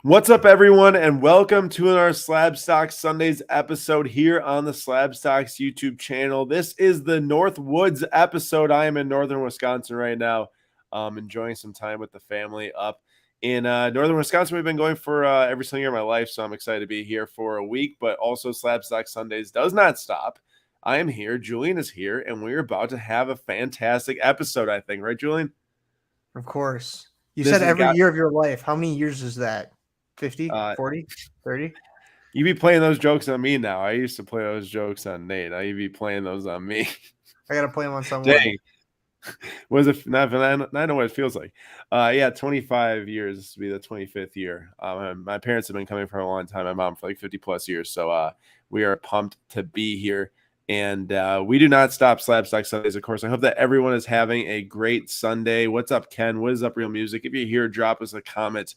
What's up, everyone, and welcome to our Slab Stocks Sundays episode here on the Slab Stocks YouTube channel. This is the North Woods episode. I am in northern Wisconsin right now, enjoying some time with the family up in northern Wisconsin. We've been going for every single year of my life, so I'm excited to be here for a week. But also, Slab Stocks Sundays does not stop. I am here. Julian is here, and we're about to have a fantastic episode, I think. Right, Julian? Of course. You This said has every got year of your life. How many years is that? 50, uh, 40, 30? You be playing those jokes on me now. I used to play those jokes on Nate. Now you be playing those on me. I got to play them on someone. Dang. Was it not? I know what it feels like. Yeah, 25 years. This will be the 25th year. My parents have been coming for a long time. My mom for like 50 plus years. So we are pumped to be here. And we do not stop Slab Stock Sundays, of course. I hope that everyone is having a great Sunday. What's up, Ken? What is up, Real Music? If you're here, drop us a comment.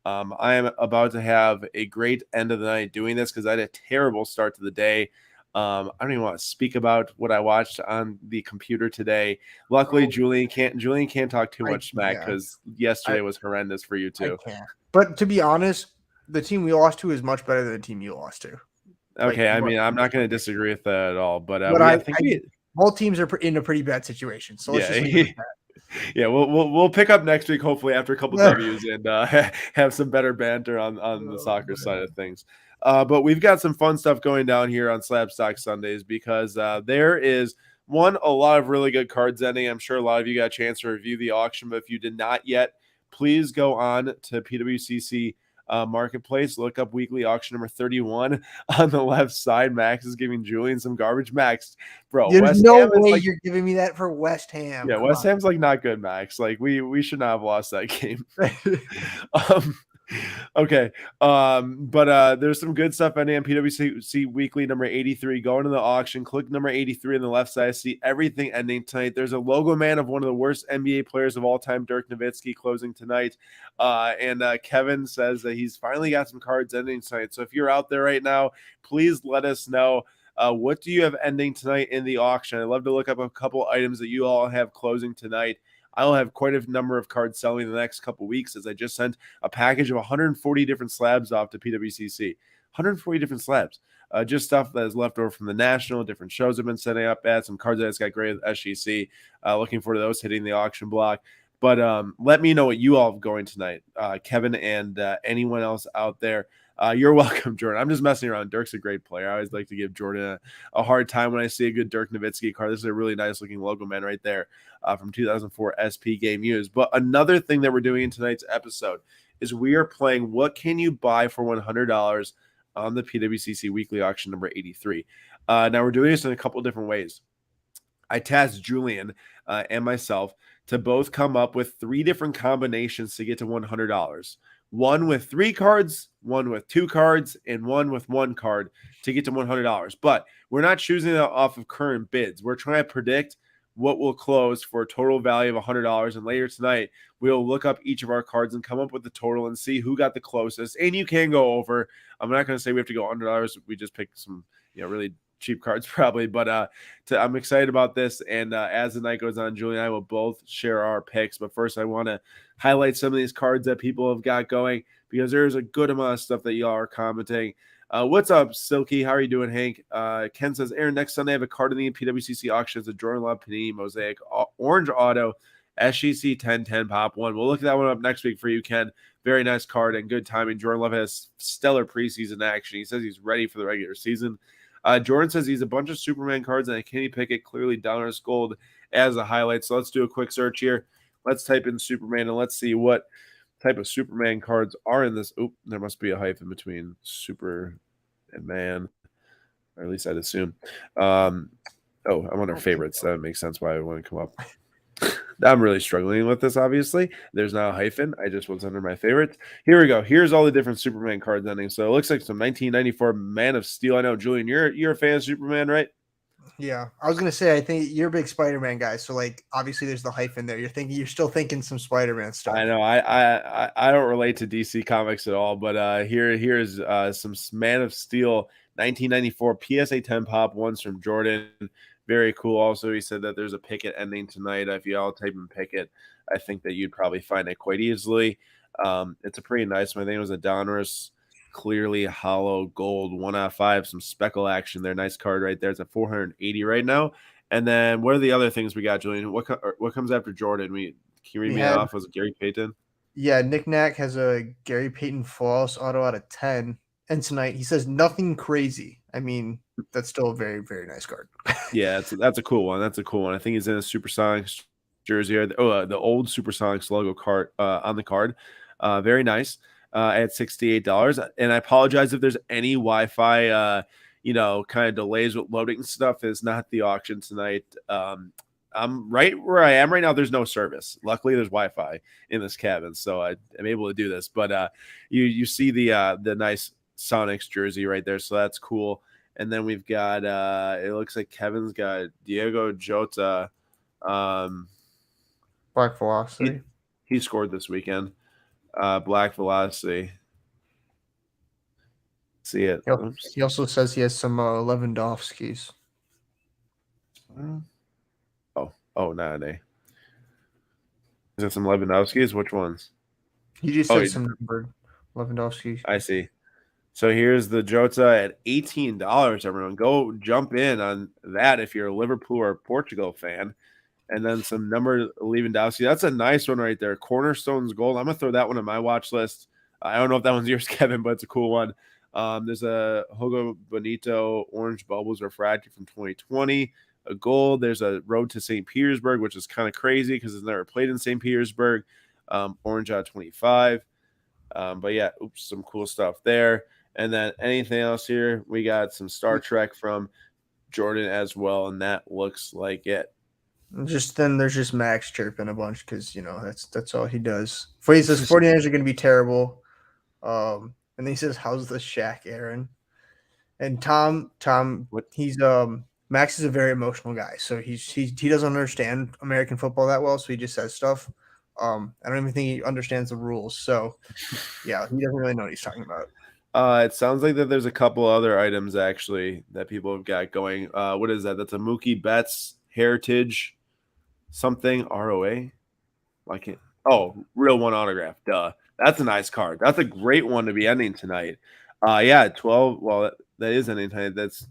I am about to have a great end of the night doing this because I had a terrible start to the day. I don't even want to speak about what I watched on the computer today. Luckily, Julian can't talk too much smack because yesterday was horrendous for you too. I can't. But to be honest, the team we lost to is much better than the team you lost to. Okay, I mean, I'm not going to disagree with that at all. But both teams are in a pretty bad situation. So let's just leave it at that. Yeah, we'll pick up next week, hopefully, after a couple W's and have some better banter on the soccer side of things. But we've got some fun stuff going down here on Slab Stock Sundays because there is a lot of really good cards ending. I'm sure a lot of you got a chance to review the auction, but if you did not yet, please go on to PWCC Marketplace. Look up weekly auction number 31 on the left side. Max is giving Julian some garbage. Max, bro, there's no way you're giving me that for West Ham. Yeah, West Ham's like not good, Max. Like we should not have lost that game. Okay. But there's some good stuff on PWCC weekly number 83. Go into the auction, click number 83 on the left side. See everything ending tonight. There's a logo man of one of the worst NBA players of all time, Dirk Nowitzki, closing tonight. And Kevin says that he's finally got some cards ending tonight. So if you're out there right now, please let us know. What do you have ending tonight in the auction? I'd love to look up a couple items that you all have closing tonight. I'll have quite a number of cards selling in the next couple weeks as I just sent a package of 140 different slabs off to PWCC. 140 different slabs. Just stuff that is left over from the National. Different shows have been setting up at. Some cards that has got great with SGC. Looking forward to those hitting the auction block. But let me know what you all have going tonight, Kevin and anyone else out there. You're welcome, Jordan. I'm just messing around. Dirk's a great player. I always like to give Jordan a hard time when I see a good Dirk Nowitzki card. This is a really nice looking logo man right there from 2004 SP Game Used. But another thing that we're doing in tonight's episode is we are playing What Can You Buy for $100 on the PWCC weekly auction number 83. Now we're doing this in a couple of different ways. I tasked Julian and myself to both come up with 3 different combinations to get to $100. One with 3 cards, one with 2 cards, and one with 1 card to get to $100. But we're not choosing that off of current bids. We're trying to predict what will close for a total value of $100. And later tonight, we'll look up each of our cards and come up with the total and see who got the closest. And you can go over. I'm not going to say we have to go $100. We just picked some, really cheap cards probably, but I'm excited about this. And as the night goes on, Julie and I will both share our picks. But first, I want to highlight some of these cards that people have got going because there's a good amount of stuff that y'all are commenting. What's up, Silky? How are you doing, Hank? Ken says, Aaron, next Sunday I have a card in the PWCC auction. It's a Jordan Love Panini Mosaic Orange Auto SGC 1010 Pop 1. We'll look at that one up next week for you, Ken. Very nice card and good timing. Jordan Love has stellar preseason action. He says he's ready for the regular season. Jordan says he's a bunch of Superman cards and a Kenny Pickett clearly Donruss Gold as a highlight. So let's do a quick search here. Let's type in Superman and let's see what type of Superman cards are in this. Oop, there must be a hyphen between Super and Man, or at least I'd assume. I'm on our favorites. That makes sense why I want to come up. I'm really struggling with this, obviously. There's now a hyphen. I just was under my favorites. Here we go. Here's all the different Superman cards ending. So it looks like some 1994 Man of Steel. I know, Julian, you're a fan of Superman, right? Yeah. I was going to say, I think you're a big Spider-Man guy. So, obviously there's the hyphen there. You're still thinking some Spider-Man stuff. I know. I don't relate to DC Comics at all, but here's some Man of Steel 1994 PSA 10 Pop ones from Jordan. Very cool. Also, he said that there's a Pickett ending tonight. If you all type in Pickett, I think that you'd probably find it quite easily. It's a pretty nice one. I think it was a Donruss clearly hollow gold 1/5, some speckle action there. Nice card right there. It's at 480 right now. And then what are the other things we got, Julian? What comes after Jordan? Can you read We me had off? Was it Gary Payton? Yeah, Nick Knack has a Gary Payton false auto out of 10. And tonight he says nothing crazy. I mean, that's still a very, very nice card. Yeah, that's a cool one. That's a cool one. I think he's in a Supersonics jersey or the old Supersonics logo card on the card. Very nice. At $68. And I apologize if there's any Wi-Fi kind of delays with loading stuff. It's not the auction tonight. I'm right where I am right now. There's no service. Luckily, there's Wi-Fi in this cabin, so I'm able to do this. But you see the nice Sonics jersey right there, so that's cool. And then we've got it looks like Kevin's got Diego Jota. Black Velocity. He scored this weekend. Black Velocity. See it. He also says he has some Lewandowski's. Oh, nah. Is it some Lewandowski's? Which ones? He just said some numbered Lewandowski. I see. So here's the Jota at $18. Everyone, go jump in on that if you're a Liverpool or Portugal fan. And then some number Lewandowski. That's a nice one right there. Cornerstones gold. I'm gonna throw that one on my watch list. I don't know if that one's yours, Kevin, but it's a cool one. There's a Hugo Bonito orange bubbles refracted from 2020. A gold. There's a road to St. Petersburg, which is kind of crazy because it's never played in St. Petersburg. Orange out 25. But yeah, some cool stuff there. And then anything else here? We got some Star Trek from Jordan as well, and that looks like it. There's just Max chirping a bunch because that's all he does. He says 49ers are going to be terrible. And then he says, "How's the Shaq, Aaron?" And Tom, he's Max is a very emotional guy, so he doesn't understand American football that well, so he just says stuff. I don't even think he understands the rules, so yeah, he doesn't really know what he's talking about. It sounds like that there's a couple other items actually that people have got going. What is that? That's a Mookie Betts Heritage something ROA. Real one autograph. Duh. That's a nice card. That's a great one to be ending tonight. 12. Well, that is ending tonight. That's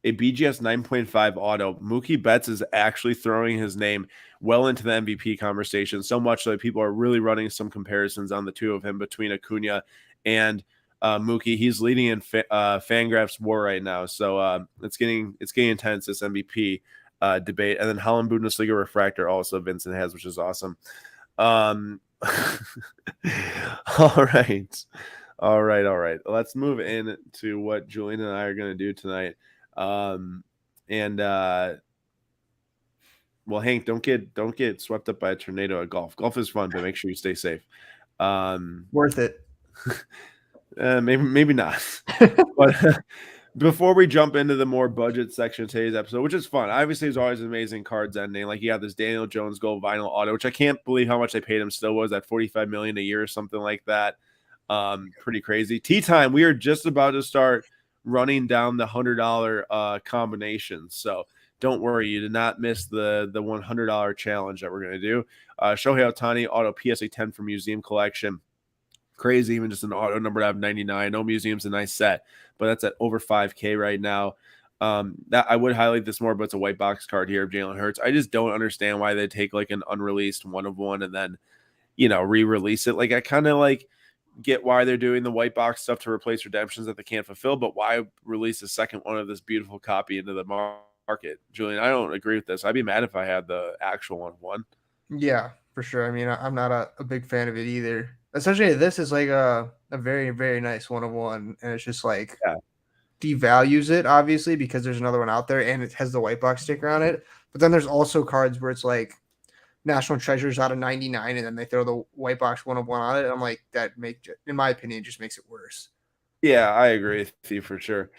a BGS 9.5 auto. Mookie Betts is actually throwing his name well into the MVP conversation, so much so that people are really running some comparisons on the two of him between Acuna and Mookie. He's leading in Fangraphs war right now, so it's getting intense, this MVP debate. And then Holland Bundesliga refractor also Vincent has, which is awesome. All right. Let's move in to what Julian and I are going to do tonight. Well, Hank, don't get swept up by a tornado at golf. Golf is fun, but make sure you stay safe. Worth it. Maybe not. But before we jump into the more budget section of today's episode, which is fun, obviously there's always amazing cards ending. Like you have this Daniel Jones gold vinyl auto, which I can't believe how much they paid him. Still was at $45 million a year or something like that. Pretty crazy. Tea time. We are just about to start running down the $100 combinations. So don't worry, you did not miss the $100 challenge that we're going to do. Shohei Ohtani auto PSA 10 for museum collection. Crazy, even just an auto numbered out of 99. No museum's a nice set, but that's at over 5K right now. That I would highlight this more, but it's a white box card here of Jalen Hurts. I just don't understand why they take like an unreleased 1 of 1 and then re-release it. Like I kind of get why they're doing the white box stuff to replace redemptions that they can't fulfill, but why release a second one of this beautiful copy into the market? Julian, I don't agree with this. I'd be mad if I had the actual 1 of 1. Yeah, for sure. I mean, I'm not a big fan of it either. Essentially, this is like a very, very nice 1 of 1, and it's just devalues it, obviously, because there's another one out there, and it has the white box sticker on it. But then there's also cards where it's like National Treasures out of 99, and then they throw the white box 1 of 1 on it. I'm like, in my opinion, just makes it worse. Yeah, I agree with you for sure.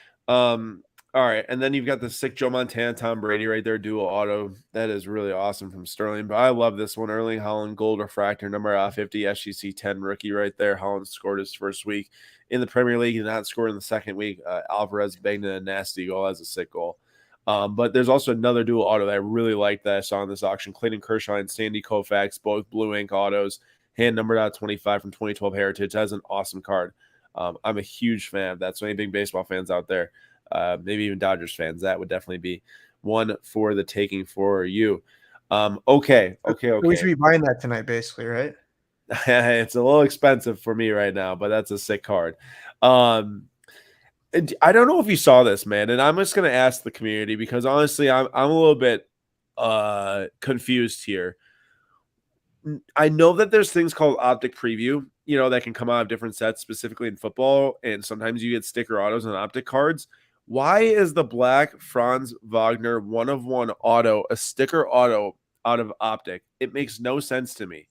All right, and then you've got the sick Joe Montana, Tom Brady right there, dual auto. That is really awesome from Sterling. But I love this one. Erling Haaland, gold refractor, number 50, SGC 10 rookie right there. Haaland scored his first week in the Premier League. He did not score in the second week. Alvarez banged in a nasty goal as a sick goal. But there's also another dual auto that I really like that I saw in this auction. Clayton Kershaw and Sandy Koufax, both blue ink autos. hand numbered out 25 from 2012 Heritage. That's an awesome card. I'm a huge fan of that. So any big baseball fans out there, maybe even Dodgers fans, that would definitely be one for the taking for you. Okay. We should be buying that tonight, basically, right? It's a little expensive for me right now, but that's a sick card. I don't know if you saw this, man, and I'm just gonna ask the community because honestly, I'm a little bit confused here. I know that there's things called optic preview, that can come out of different sets, specifically in football, and sometimes you get sticker autos and optic cards. Why is the black Franz Wagner 1/1 auto a sticker auto out of optic? It makes no sense to me.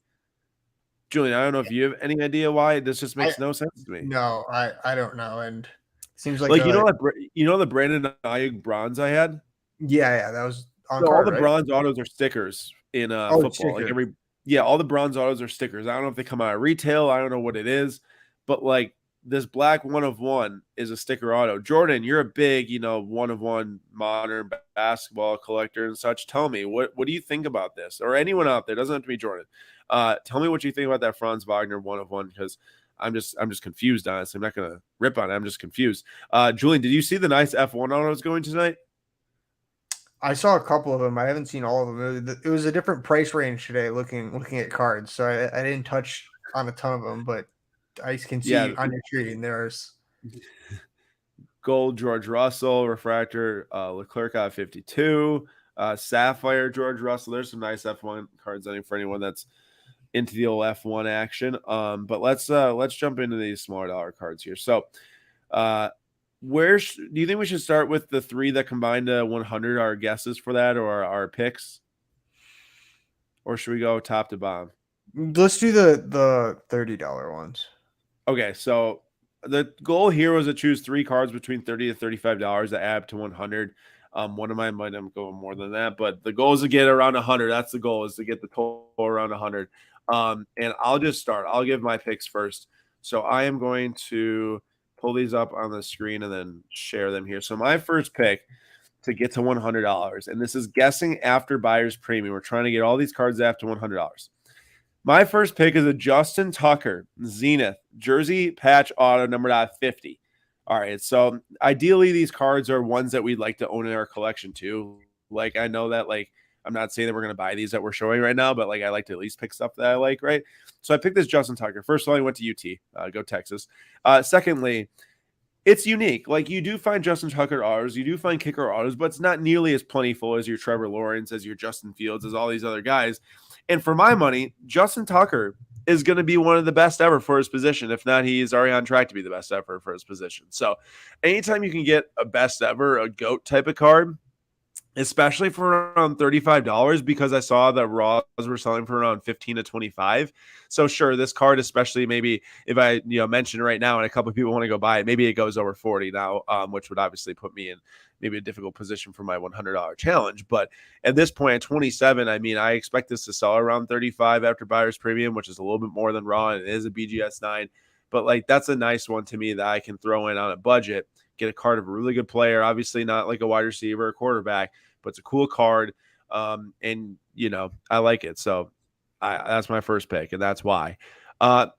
Julian, I don't know if you have any idea why. This just makes no sense to me. No, I don't know. And it seems like the Brandon Ayuk bronze I had? Yeah, that was on So card, all the right? bronze autos are stickers in football. Sticker. All the bronze autos are stickers. I don't know if they come out of retail. I don't know what it is, but like this black 1/1 is a sticker auto. Jordan, you're a big, 1/1 modern basketball collector and such. Tell me, what do you think about this? Or anyone out there, doesn't have to be Jordan. Tell me what you think about that Franz Wagner 1/1 because I'm just confused, honestly. I'm not gonna rip on it. I'm just confused. Julian, did you see the nice F1 autos going tonight? I saw a couple of them. I haven't seen all of them. It was a different price range today looking at cards, so I didn't touch on a ton of them, but I can see on your screen there's gold George Russell, refractor Leclerc out 52, sapphire George Russell. There's some nice F1 cards on it for anyone that's into the old F1 action. But let's jump into these smaller dollar cards here. So where do you think we should start with the three that combined to 100? Our guesses for that, or our picks, or should we go top to bottom? Let's do the $30 ones. Okay, so the goal here was to choose three cards between $30 to $35 that add up to 100. One of mine might end up going more than that, but the goal is to get around 100. That's the goal, is to get the total around 100. And I'll just start. I'll give my picks first. So I am going to pull these up on the screen and then share them here. So my first pick to get to $100, and this is guessing after buyer's premium. We're trying to get all these cards after $100. My first pick is a Justin Tucker Zenith jersey patch auto numbered out 50. All right, so ideally these cards are ones that we'd like to own in our collection too. Like I know that I'm not saying that we're going to buy these that we're showing right now, but I like to at least pick stuff that I like, right? So I picked this Justin Tucker. First of all, he went to UT. Go Texas. Secondly, it's unique. Like you do find Justin Tucker autos, you do find kicker autos, but it's not nearly as plentiful as your Trevor Lawrence, as your Justin Fields, as all these other guys. And for my money, Justin Tucker is going to be one of the best ever for his position. If not, he's already on track to be the best ever for his position. So anytime you can get a best ever, a GOAT type of card, especially for around $35, because I saw that Raws were selling for around 15 to 25. So sure, this card, especially maybe if I mention right now and a couple of people want to go buy it, maybe it goes over 40 now, which would obviously put me in maybe a difficult position for my $100 challenge. But at this point at 27, I mean, I expect this to sell around 35 after buyer's premium, which is a little bit more than Raw, and it is a BGS 9. But that's a nice one to me that I can throw in on a budget, get a card of a really good player, obviously not like a wide receiver or quarterback, but it's a cool card. And I like it. So that's my first pick, and that's why.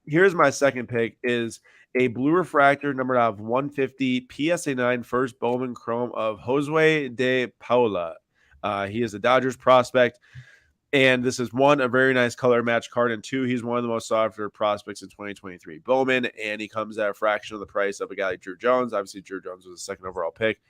Here's my second pick is a blue refractor numbered out of 150 PSA 9 first Bowman Chrome of Josue de Paula. He is a Dodgers prospect. And this is one, a very nice color match card, and two, he's one of the most sought after prospects in 2023 Bowman, and he comes at a fraction of the price of a guy like Drew Jones. Obviously, Drew Jones was a second overall pick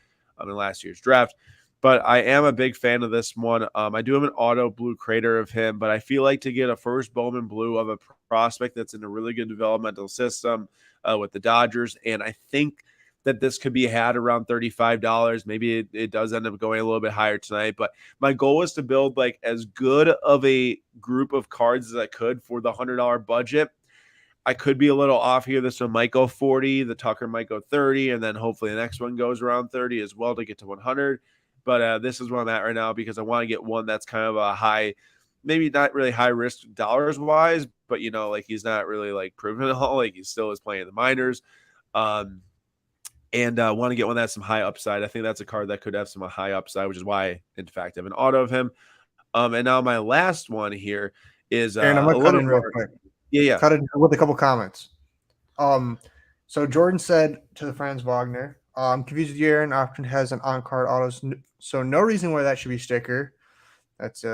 in last year's draft. But I am a big fan of this one. I do have an auto blue crater of him, but I feel like to get a first Bowman blue of a prospect that's in a really good developmental system with the Dodgers, and I think that this could be had around $35. Maybe it does end up going a little bit higher tonight, but my goal is to build as good of a group of cards as I could for the $100 budget. I could be a little off here. This one might go 40, the Tucker might go 30, and then hopefully the next one goes around 30 as well to get to 100. But this is where I'm at right now because I want to get one that's kind of a high, maybe not really high risk dollars wise, but he's not really proven at all. He still is playing the minors. And want to get one that has some high upside. I think that's a card that could have some high upside, which is why, in fact, I have an auto of him. And now my last one here is Aaron, I'm going to cut in real quick. Yeah. cut it with a couple comments. So Jordan said to the Franz Wagner, I'm confused with you, Aaron. Option has an on-card autos, so no reason why that should be sticker. That's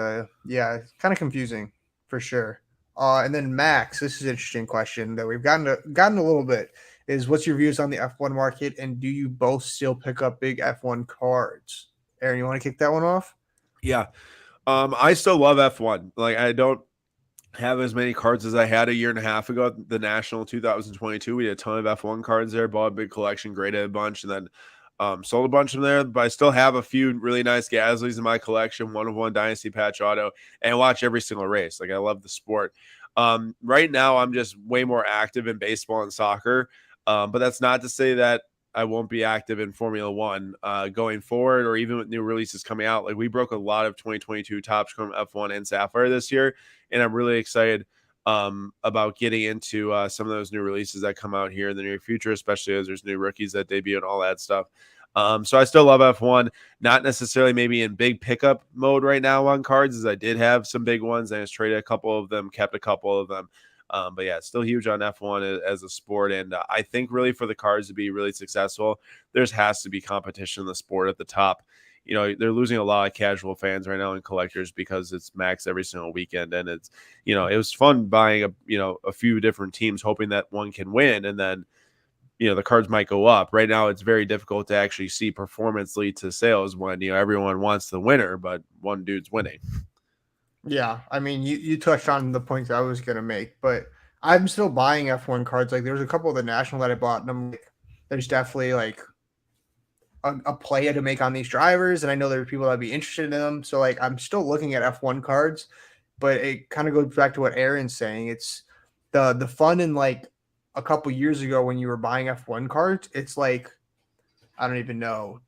yeah, kind of confusing for sure. And then Max, this is an interesting question that we've gotten a little bit. Is what's your views on the F1 market, and do you both still pick up big F1 cards? Aaron, you want to kick that one off? Yeah. I still love F1. Like, I don't have as many cards as I had a year and a half ago at the National 2022. We had a ton of F1 cards there, bought a big collection, graded a bunch, and then sold a bunch of them there. But I still have a few really nice Gasly's in my collection, one of one Dynasty Patch Auto, and watch every single race. Like, I love the sport. Right now, I'm just way more active in baseball and soccer. But that's not to say that I won't be active in Formula One going forward, or even with new releases coming out. Like, we broke a lot of 2022 Topps Chrome F1 and Sapphire this year, and I'm really excited about getting into some of those new releases that come out here in the near future, especially as there's new rookies that debut and all that stuff. So I still love F1, not necessarily maybe in big pickup mode right now on cards, as I did have some big ones. I just traded a couple of them, kept a couple of them. But yeah, it's still huge on F1 as a sport. And I think really for the cars to be really successful, there has to be competition in the sport at the top. You know, they're losing a lot of casual fans right now and collectors because it's max every single weekend. And it's, you know, it was fun buying a few different teams, hoping that one can win. And then, you know, the cards might go up. Right now, it's very difficult to actually see performance lead to sales when, you know, everyone wants the winner, but one dude's winning. Yeah, I mean, you touched on the points I was gonna make, but I'm still buying F1 cards. Like, there's a couple of the national that I bought, and I'm like, there's definitely like a play to make on these drivers, and I know there are people that'd be interested in them. So like, I'm still looking at F1 cards, but it kind of goes back to what Aaron's saying. It's the fun in like a couple years ago when you were buying F1 cards. It's like I don't even know.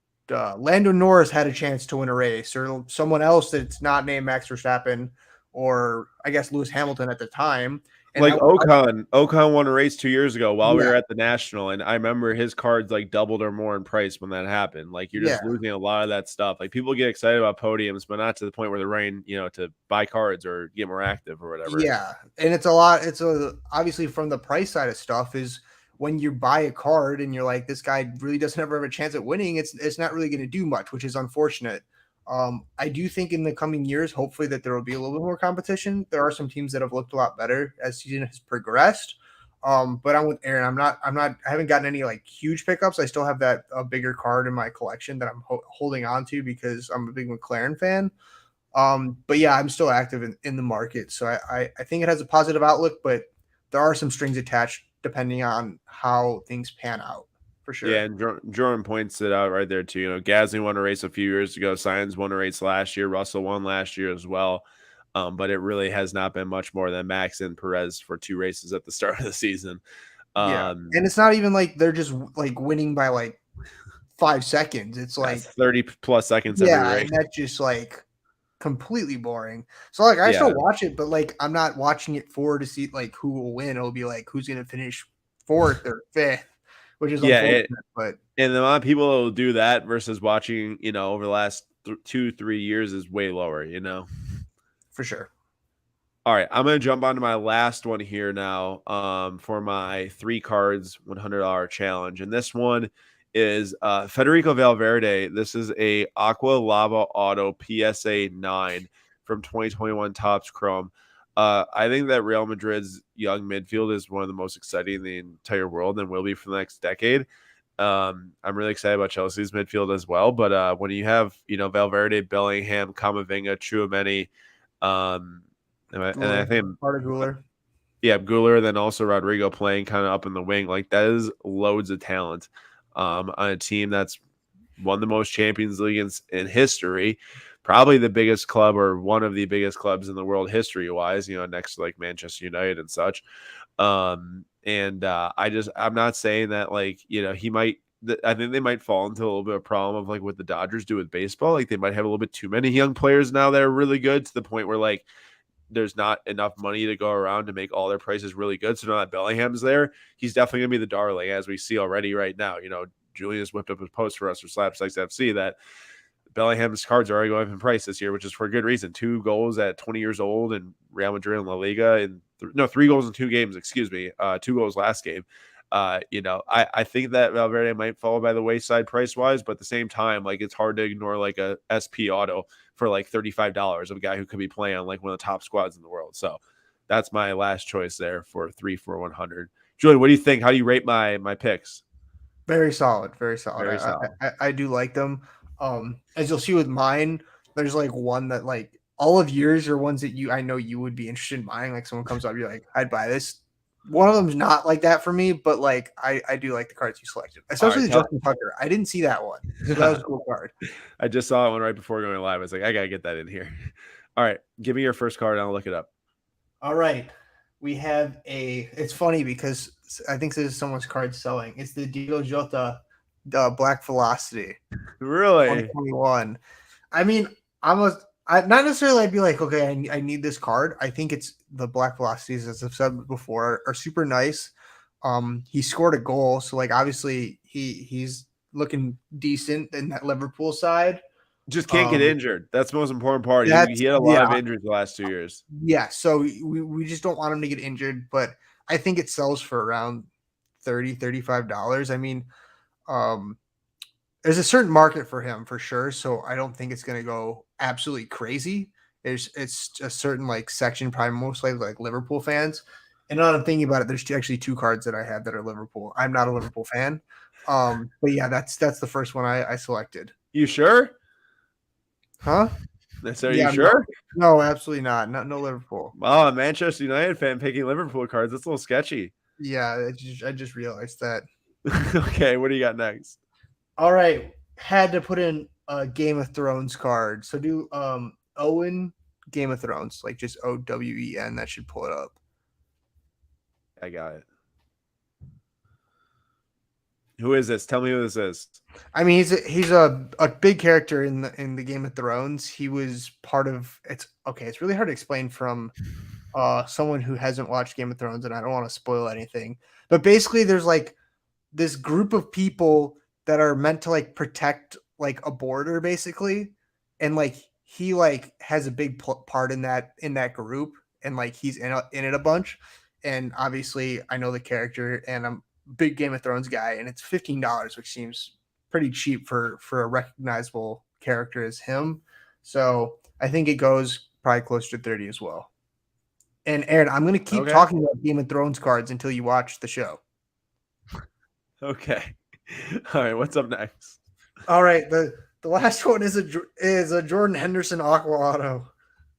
Lando Norris had a chance to win a race, or someone else that's not named Max Verstappen, or I guess Lewis Hamilton at the time. And Like Ocon won a race 2 years ago while we yeah, were at the National, and I remember his cards like doubled or more in price when that happened. Like, you're yeah, just losing a lot of that stuff. Like, people get excited about podiums, but not to the point where they're running, you know, to buy cards or get more active or whatever. yeah. And it's a lot. It's obviously from the price side of stuff is when you buy a card and you're like, this guy really doesn't ever have a chance at winning. It's not really going to do much, which is unfortunate. I do think in the coming years, hopefully that there will be a little bit more competition. There are some teams that have looked a lot better as season has progressed. But I'm with Aaron. I haven't gotten any like huge pickups. I still have that a bigger card in my collection that I'm holding on to because I'm a big McLaren fan. But yeah, I'm still active in the market. So I think it has a positive outlook, but there are some strings attached depending on how things pan out for sure. Yeah, and Jordan points it out right there too. You know, Gasly won a race a few years ago. Sainz won a race last year. Russell won last year as well. But it really has not been much more than Max and Perez for 2 races at the start of the season. Yeah. And it's not even like they're just like winning by like 5 seconds. It's like 30 plus seconds every yeah, race. and that's just like completely boring. So like I Yeah. still watch it, but like I'm not watching it for to see like who will win. It'll be like who's gonna finish 4th or 5th, which is Yeah, unfortunate. But and the amount of people that will do that versus watching, you know, over the last 2-3 years is way lower, you know. for sure. All right, I'm gonna jump onto my last one here now for my 3 cards $100 challenge, and this one is Federico Valverde. This is a Aqua Lava Auto PSA 9 from 2021 Topps Chrome. I think that Real Madrid's young midfield is one of the most exciting in the entire world and will be for the next decade. I'm really excited about Chelsea's midfield as well, but when you have, you know, Valverde, Bellingham, Camavinga, Tchouaméni, um, and I think Part of Guler. yeah, Guler, then also Rodrigo playing kind of up in the wing. Like, that is loads of talent on a team that's won the most Champions Leagues in history, probably the biggest club or one of the biggest clubs in the world history wise, you know, next to like Manchester United and such. I'm not saying that, like, you know, I think they might fall into a little bit of a problem of like what the Dodgers do with baseball. Like, they might have a little bit too many young players now that are really good to the point where like there's not enough money to go around to make all their prices really good. So now that Bellingham's there, he's definitely gonna be the darling, as we see already right now. You know, Julian has whipped up his post for us for Slapsticks FC that Bellingham's cards are already going up in price this year, which is for a good reason. 2 goals at 20 years old, and Real Madrid and La Liga in 3 goals in 2 games, excuse me, 2 goals last game. I think that Valverde might fall by the wayside price wise, but at the same time, like it's hard to ignore like a SP auto for like $35 of a guy who could be playing on like one of the top squads in the world. So that's my last choice there for 3 for 100. Julian, what do you think? How do you rate my picks? Very solid, very solid. Very solid. I do like them. As you'll see with mine, there's like one that like all of yours are ones that I know you would be interested in buying. Like someone comes up, you're like, I'd buy this. One of them's not like that for me, but like I do like the cards you selected, especially the Justin Tucker. I didn't see that one, so that was a cool card. I just saw one right before going live. I was like, I gotta get that in here. All right, give me your first card and I'll look it up. All right, we have it's funny because I think this is someone's card selling. It's the Diego Jota, Black Velocity. Really? 121. I mean, not necessarily I'd be like, okay, I need this card. I think it's the Black Velocities, as I've said before, are super nice. He scored a goal, so like obviously he's looking decent in that Liverpool side. Just can't get injured. That's the most important part. He had a lot of injuries the last 2 years. Yeah, so we just don't want him to get injured, but I think it sells for around $35. I mean, there's a certain market for him for sure, so I don't think it's going to go absolutely crazy. It's a certain like section, probably mostly like Liverpool fans. And now I'm thinking about it, there's actually 2 cards that I have that are Liverpool. I'm not a Liverpool fan, but yeah, that's the first one I selected. You sure? Huh? So you sure? No, absolutely not. No Liverpool. Wow, a Manchester United fan picking Liverpool cards. That's a little sketchy. Yeah, I just realized that. Okay, what do you got next? All right, had to put in a Game of Thrones card. So do Owen Game of Thrones, like just OWEN. That should pull it up. I got it. Who is this? Tell me who this is. I mean, he's a big character in the Game of Thrones. He was part of it's okay. It's really hard to explain from someone who hasn't watched Game of Thrones, and I don't want to spoil anything. But basically, there's like this group of people that are meant to like protect like a border, basically, and like he like has a big part in that group, and like he's in it a bunch. And obviously, I know the character, and I'm big Game of Thrones guy, and it's $15, which seems pretty cheap for a recognizable character as him. So I think it goes probably closer to 30 as well. And Aaron, I'm going to keep talking about Game of Thrones cards until you watch the show. Okay. All right. What's up next? All right. The last one is a Jordan Henderson Aqua Auto.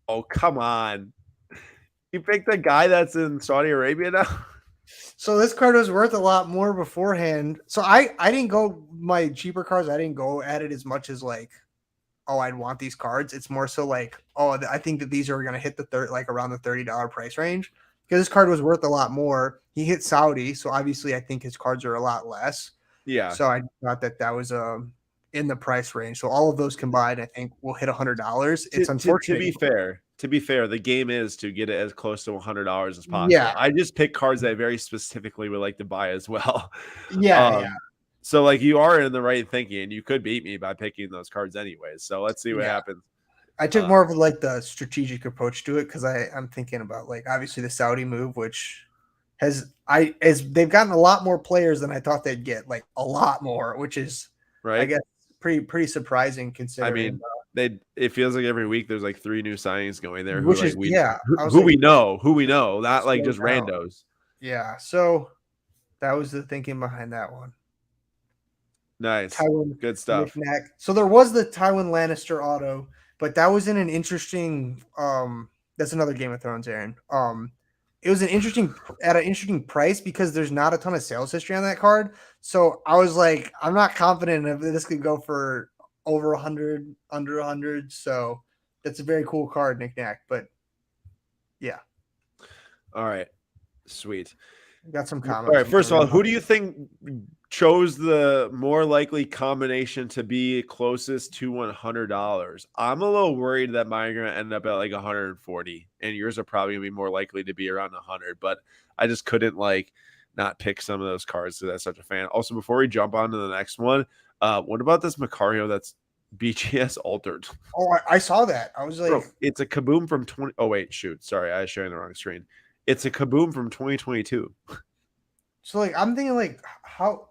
Oh, come on. You picked a guy that's in Saudi Arabia now? So this card was worth a lot more beforehand. So I didn't go my cheaper cards. I didn't go at it as much as like, oh, I'd want these cards. It's more so like, oh, I think that these are going to hit like around the $30 price range because this card was worth a lot more. He hit Saudi, so obviously I think his cards are a lot less. Yeah. So I thought that was in the price range. So all of those combined, I think will hit $100. It's unfortunate. To be fair, the game is to get it as close to $100 as possible. Yeah. I just pick cards that I very specifically would like to buy as well. Yeah. So like you are in the right thinking. You could beat me by picking those cards anyways. So let's see what happens. I took more of like the strategic approach to it because I'm thinking about like obviously the Saudi move, which they've gotten a lot more players than I thought they'd get, like a lot more, which is right. I guess pretty surprising considering. I mean, it feels like every week there's like 3 new signings going there. Which is we know, not like just randos. Yeah, so that was the thinking behind that one. Nice, good stuff. So there was the Tywin Lannister auto, but that was in an interesting. That's another Game of Thrones, Aaron. It was at an interesting price because there's not a ton of sales history on that card. So I was like, I'm not confident if this could go for over 100, under 100. So that's a very cool card, Knick-Knack. But yeah. All right. Sweet. Got some comments. All right. First of all, who do you think chose the more likely combination to be closest to $100? I'm a little worried that mine are going to end up at like 140, and yours are probably going to be more likely to be around 100. But I just couldn't like not pick some of those cards because I'm such a fan. Also, before we jump on to the next one, what about this Macario that's BGS altered? Oh, I saw that. I was like, bro, it's a Kaboom from 20. Oh wait, shoot, sorry, I was sharing the wrong screen. It's a Kaboom from 2022. So like I'm thinking like how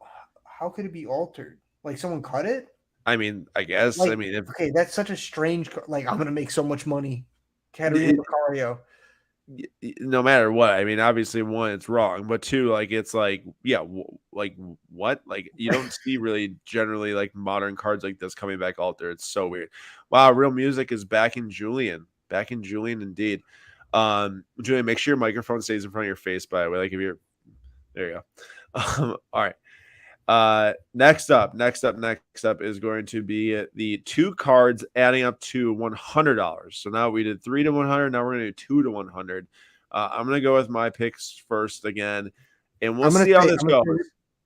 could it be altered? Like someone cut it? I mean, I guess. I Like mean, if okay, that's such a strange. Like I'm gonna make so much money. Katerina Macario. no matter what, I mean, obviously, one, it's wrong, but two, like, it's like, yeah, like what? Like, you don't see really generally like modern cards like this coming back altered. It's so weird. Wow, real music is back in Julian. Back in Julian, indeed. Julian, make sure your microphone stays in front of your face, by the way. Like, if you're there, you go. All right. Next up is going to be the two cards adding up to $100. So now we did 3 to 100. Now we're going to do 2 to 100. I'm going to go with my picks first again, and we'll see how this goes.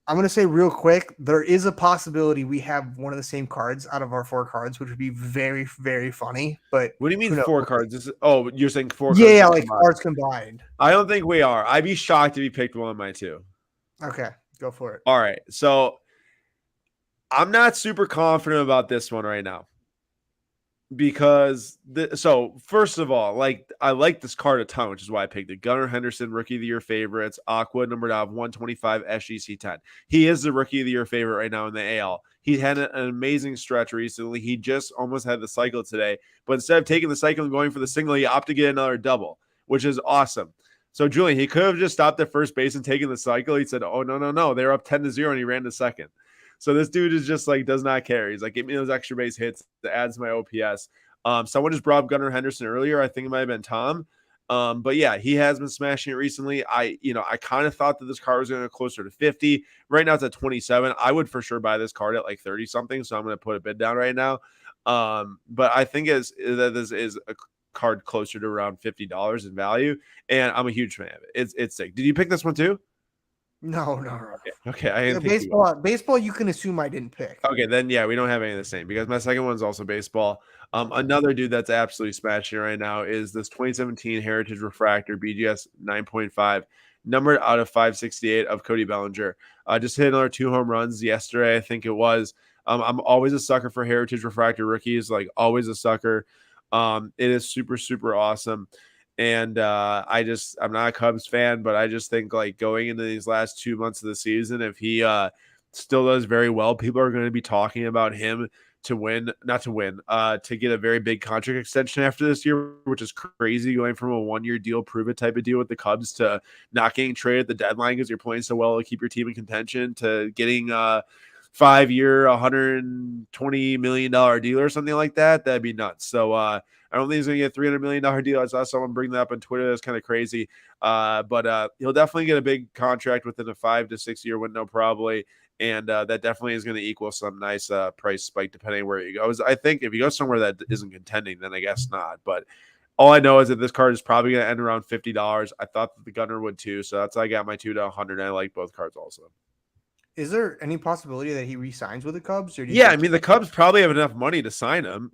I'm going to say real quick, there is a possibility we have one of the same cards out of our 4 cards, which would be very, very funny. But what do you mean 4 cards? You're saying 4 cards? Yeah, like cards combined. I don't think we are. I'd be shocked if you picked one of my 2. Okay, go for it. All right, so I'm not super confident about this one right now because so first of all, like I like this card a ton, which is why I picked it. Gunnar Henderson, Rookie of the Year favorites, Aqua numbered out of 125 SGC 10. He is the Rookie of the Year favorite right now in the AL. He had an amazing stretch recently. He just almost had the cycle today, but instead of taking the cycle and going for the single, he opted to get another double, which is awesome. So Julian, he could have just stopped at first base and taken the cycle. He said, "Oh no, they're up 10-0," and he ran to second. So this dude is just like does not care. He's like, give me those extra base hits that adds my OPS. Someone just brought up Gunnar Henderson earlier. I think it might have been Tom. But yeah, he has been smashing it recently. I kind of thought that this card was going to go closer to 50. Right now it's at 27. I would for sure buy this card at like 30 something. So I'm going to put a bid down right now. But I think that this is a card closer to around $50 in value, and I'm a huge fan of it. It's sick. Did you pick this one too? No. Okay. I didn't think baseball. You can assume I didn't pick. Okay, then yeah, we don't have any of the same because my second one's also baseball. Another dude that's absolutely smashing right now is this 2017 Heritage Refractor BGS 9.5, numbered out of 568 of Cody Bellinger. Just hit another 2 home runs yesterday, I think it was. I'm always a sucker for Heritage Refractor rookies, like always a sucker. It is super, super awesome. And I'm not a Cubs fan, but I just think like going into these last 2 months of the season, if he still does very well, people are going to be talking about him to get a very big contract extension after this year, which is crazy, going from a 1-year deal, prove it type of deal with the Cubs to not getting traded at the deadline because you're playing so well to keep your team in contention, to getting 5-year, $120 million deal or something like that. That'd be nuts. So I don't think he's going to get a $300 million deal. I saw someone bring that up on Twitter. That's kind of crazy. But he'll definitely get a big contract within a 5 to 6 year window, probably. And that definitely is going to equal some nice price spike depending where he goes. I think if you go somewhere that isn't contending, then I guess not. But all I know is that this card is probably going to end around $50. I thought that the Gunner would too. So that's how I got my 2 to 100. And I like both cards also. Is there any possibility that he re-signs with the Cubs? Or I mean, the Cubs probably have enough money to sign him.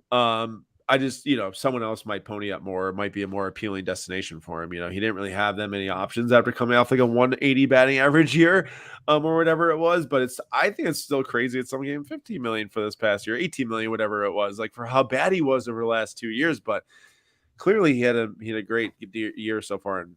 I just, someone else might pony up more. It might be a more appealing destination for him. He didn't really have that many options after coming off like a 180 batting average year, or whatever it was. But I think it's still crazy. It's someone gave him $15 million for this past year, $18 million, whatever it was, like for how bad he was over the last 2 years. But clearly he had a great year so far, and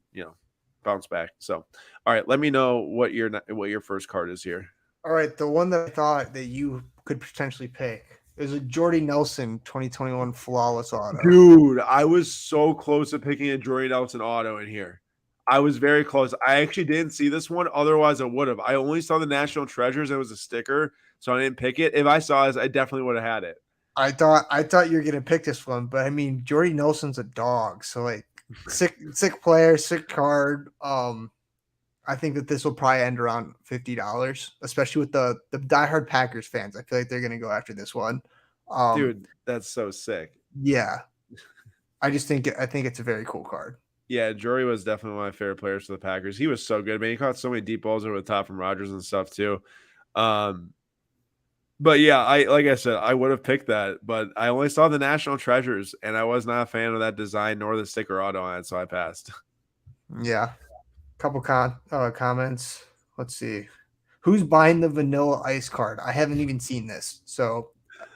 bounce back. So, all right, let me know what your first card is here. All right, the one that I thought that you could potentially pick is a Jordy Nelson 2021 flawless auto. Dude, I was so close to picking a Jordy Nelson auto in here. I was very close. I actually didn't see this one. Otherwise, I would have. I only saw the National Treasures. It was a sticker, so I didn't pick it. If I saw this, I definitely would have had it. I thought you were gonna pick this one, but I mean, Jordy Nelson's a dog, so like sick player, sick card. I think that this will probably end around $50, especially with the diehard Packers fans. I feel like they're going to go after this one. Dude, that's so sick. Yeah. I think it's a very cool card. Yeah, Jory was definitely one of my favorite players for the Packers. He was so good, man. He caught so many deep balls over the top from Rodgers and stuff too. But yeah, like I said, I would have picked that, but I only saw the National Treasures, and I was not a fan of that design nor the sticker auto on it, so I passed. Yeah. Couple comments. Let's see. Who's buying the Vanilla Ice card? I haven't even seen this, so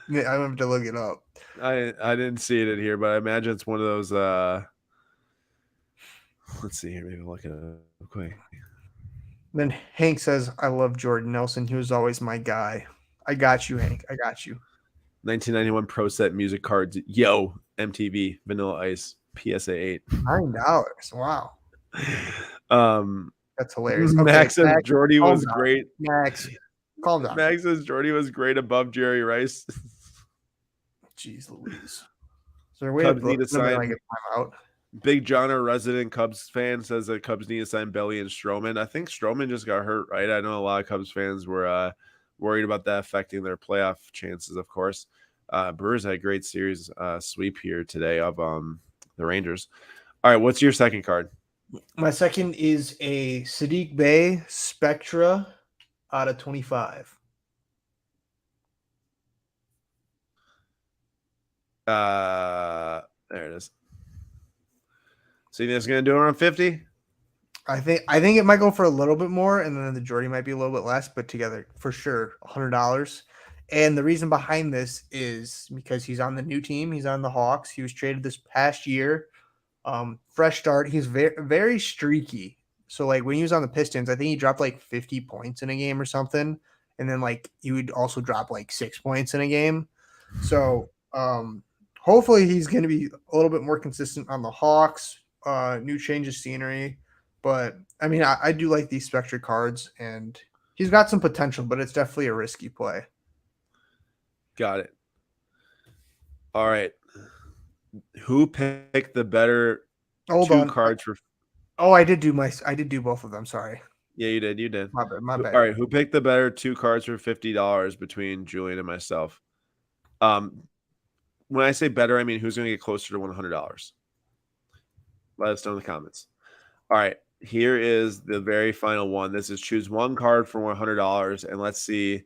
I have to look it up. I didn't see it in here, but I imagine it's one of those. Let's see here. Maybe I'll look it up quick. Then Hank says, I love Jordan Nelson. He was always my guy. I got you, Hank. I got you. 1991 Pro Set music cards. Yo, MTV, Vanilla Ice, PSA 8. $9. Wow. Um, That's hilarious. Okay, Max says Max, Jordy calm was down. great. Max, calm down. Max says Jordy was great above Jerry Rice. Jeez Louise. Is there a way Cubs to need to sign. like a timeout? Big John, a resident Cubs fan, says that Cubs need to sign Belly and Stroman. I think Stroman just got hurt, right? I know a lot of Cubs fans were worried about that affecting their playoff chances, of course. Brewers had a great series sweep here today of the Rangers. All right, what's your second card? My second is a Sadiq Bey Spectra out of 25. There it is. So you think it's going to do around 50? I think it might go for a little bit more, and then the Jordy might be a little bit less, but together for sure $100. And the reason behind this is because he's on the new team. He's on the Hawks. He was traded this past year. Fresh start. He's very, very streaky. So like when he was on the Pistons, I think he dropped like 50 points in a game or something. And then like he would also drop like 6 points in a game. So hopefully he's going to be a little bit more consistent on the Hawks. New change of scenery. But I mean, I do like these Spectre cards, and he's got some potential, but it's definitely a risky play. Got it. All right. Who picked the better cards for? Oh, I did do both of them. Sorry. Yeah, you did. You did. My bad. All right. Who picked the better 2 cards for $50 between Julian and myself? When I say better, I mean who's going to get closer to $100? Let us know in the comments. All right. Here is the very final one. This is choose one card for $100, and let's see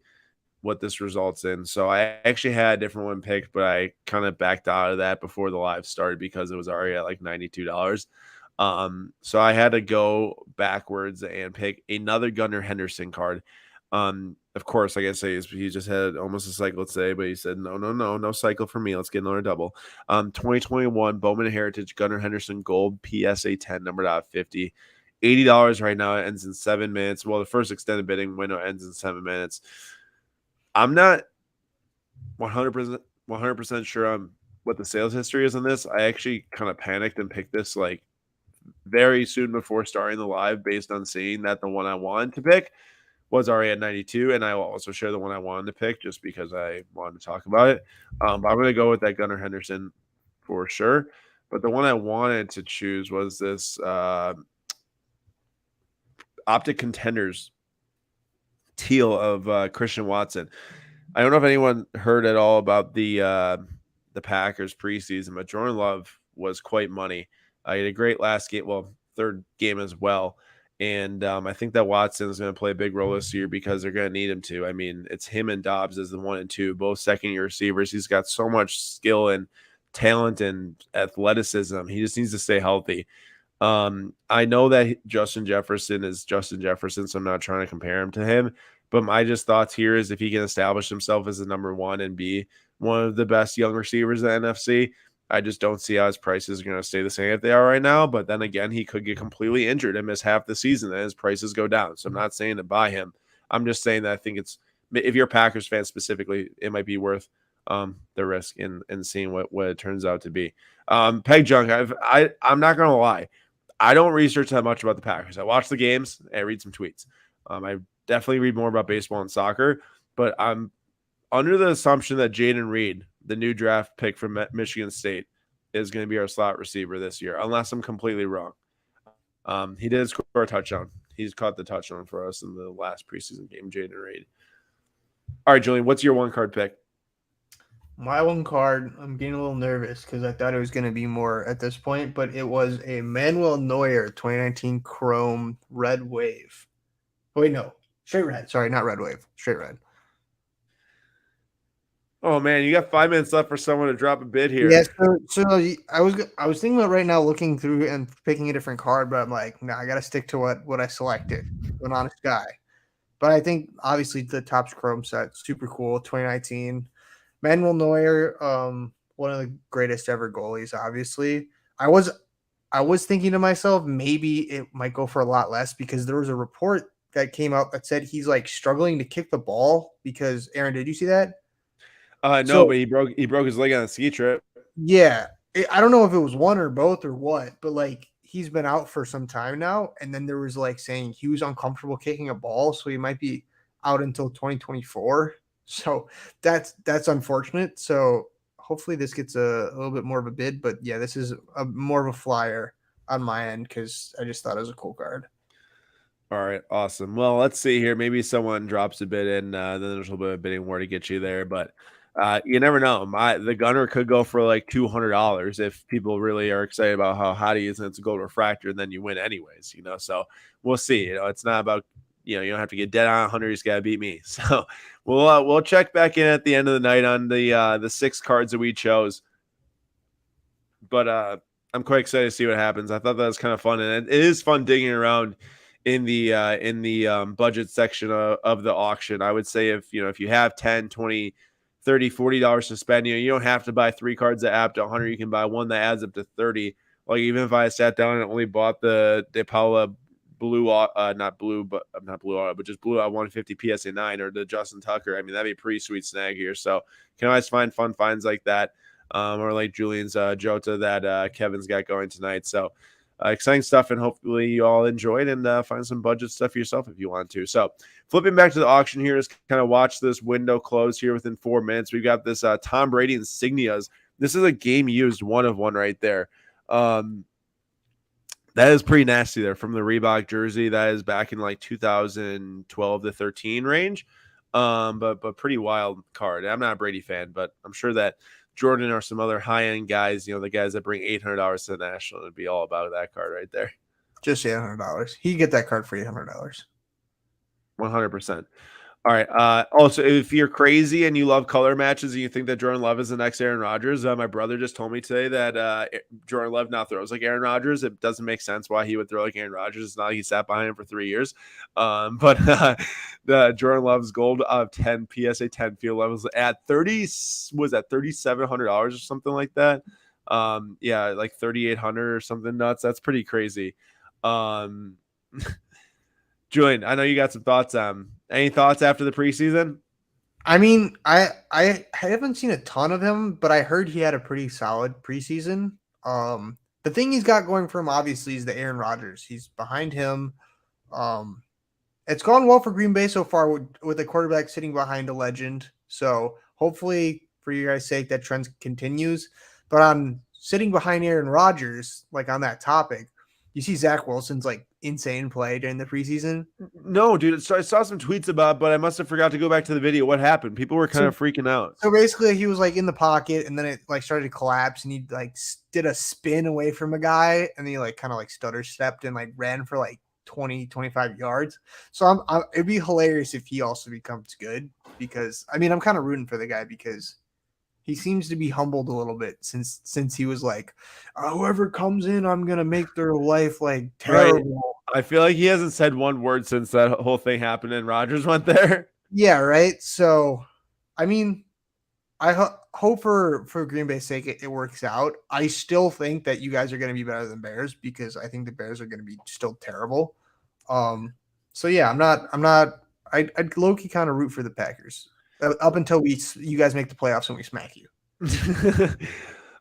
what this results in. So I actually had a different one picked, but I kind of backed out of that before the live started because it was already at like $92. So I had to go backwards and pick another Gunnar Henderson card. Of course, like I say, he just had almost a cycle today, but he said, no cycle for me. Let's get another double. 2021 Bowman Heritage Gunnar Henderson Gold PSA 10 numbered out 50. $80 right now. It ends in 7 minutes. Well, the first extended bidding window ends in 7 minutes. I'm not 100% sure on what the sales history is on this. I actually kind of panicked and picked this like very soon before starting the live based on seeing that the one I wanted to pick was already at 92, and I will also share the one I wanted to pick just because I wanted to talk about it. But I'm going to go with that Gunnar Henderson for sure. But the one I wanted to choose was this Optic Contenders teal of Christian Watson. I don't know if anyone heard at all about the Packers preseason, but Jordan Love was quite money. He had a great last game, well, third game as well. And I think that Watson is going to play a big role this year because they're going to need him to. I mean, it's him and Dobbs as the 1 and 2, both second-year receivers. He's got so much skill and talent and athleticism. He just needs to stay healthy. I know that Justin Jefferson is Justin Jefferson, so I'm not trying to compare him to him. But my just thoughts here is if he can establish himself as the number 1 and be one of the best young receivers in the NFC, I just don't see how his prices are going to stay the same if they are right now. But then again, he could get completely injured and miss half the season, and his prices go down. So I'm not saying to buy him. I'm just saying that I think it's, if you're a Packers fan specifically, it might be worth the risk in seeing what it turns out to be. Peg Junk, I'm not going to lie. I don't research that much about the Packers. I watch the games and I read some tweets. I definitely read more about baseball and soccer, but I'm under the assumption that Jaden Reed, the new draft pick from Michigan State, is going to be our slot receiver this year, unless I'm completely wrong. He did score a touchdown. He's caught the touchdown for us in the last preseason game, Jaden Reed. All right, Julian, what's your one card pick? My one card, I'm getting a little nervous because I thought it was going to be more at this point, but it was a Manuel Neuer 2019 Chrome Red Wave. Wait, no. Straight red. Sorry, not red wave. Straight red. Oh man, you got 5 minutes left for someone to drop a bid here. Yeah, so I was thinking about right now looking through and picking a different card, but I'm like, I got to stick to what I selected. An honest guy. But I think obviously the Topps Chrome set, super cool. 2019, Manuel Neuer, one of the greatest ever goalies. Obviously, I was I was thinking to myself, maybe it might go for a lot less because there was a report that came out that said he's like struggling to kick the ball because Aaron, did you see that? No, So but he broke his leg on a ski trip. yeah, I don't know if it was one or both or what, but like he's been out for some time now, and then there was like saying he was uncomfortable kicking a ball, so he might be out until 2024. So that's unfortunate. So hopefully this gets a little bit more of a bid, but yeah, this is a more of a flyer on my end because I just thought it was a cool card. All right, awesome. Well, let's see here. Maybe someone drops a bid in, then there's a little bit of bidding war to get you there. But you never know. The gunner could go for like $200 if people really are excited about how hot he is, and it's a gold refractor, and then you win anyways. So we'll see. It's not about you don't have to get dead on 100. He's got to beat me. So we'll check back in at the end of the night on the 6 cards that we chose. But I'm quite excited to see what happens. I thought that was kind of fun, and it is fun digging around in the budget section of the auction. I would say if you have 10, 20, 30, $40 to spend, you don't have to buy 3 cards that add up to 100. You can buy one that adds up to 30. Like even if I sat down and only bought the De Paula blue, not blue, but not blue auto, but just blue at 150 PSA 9 or the Justin Tucker. I mean, that'd be a pretty sweet snag here. So you can always find fun finds like that. Or like Julian's Jota that Kevin's got going tonight. So exciting stuff, and hopefully you all enjoyed and find some budget stuff for yourself if you want to. So flipping back to the auction here, just kind of watch this window close here within 4 minutes. We've got this Tom Brady insignias. This is a game used 1 of 1 right there. That is pretty nasty there from the Reebok jersey. That is back in like 2012 to 13 range. But pretty wild card. I'm not a Brady fan, but I'm sure that Jordan or some other high-end guys, the guys that bring $800 to the National, would be all about that card right there. Just $800. He get that card for $800. 100%. All right. Also, if you're crazy and you love color matches and you think that Jordan Love is the next Aaron Rodgers, my brother just told me today that Jordan Love now throws like Aaron Rodgers. It doesn't make sense why he would throw like Aaron Rodgers. It's not like he sat behind him for 3 years. But the Jordan Love's gold of 10 PSA 10 field levels at 30 was at $3,700 or something like that. Yeah, like 3,800 or something nuts. That's pretty crazy. Julian, I know you got some thoughts. Any thoughts after the preseason? I mean, I haven't seen a ton of him, but I heard he had a pretty solid preseason. The thing he's got going for him obviously is the Aaron Rodgers. He's behind him. It's gone well for Green Bay so far with a quarterback sitting behind a legend. So hopefully, for you guys' sake, that trend continues. But on sitting behind Aaron Rodgers, like on that topic, you see Zach Wilson's like insane play during the preseason. No, dude. I saw some tweets about, but I must have forgot to go back to the video. What happened? People were kind of freaking out. So basically, he was like in the pocket, and then it like started to collapse, and he like did a spin away from a guy, and then he like kind of like stutter stepped and like ran for like 20, 25 yards. So it'd be hilarious if he also becomes good, because I mean I'm kind of rooting for the guy because he seems to be humbled a little bit since he was like, whoever comes in, I'm gonna make their life like terrible. Right. I feel like he hasn't said one word since that whole thing happened and Rodgers went there. Yeah, right. So, I mean, I hope for Green Bay's sake it works out. I still think that you guys are going to be better than Bears because I think the Bears are going to be still terrible. So yeah, I'd low-key kind of root for the Packers up until you guys make the playoffs and we smack you.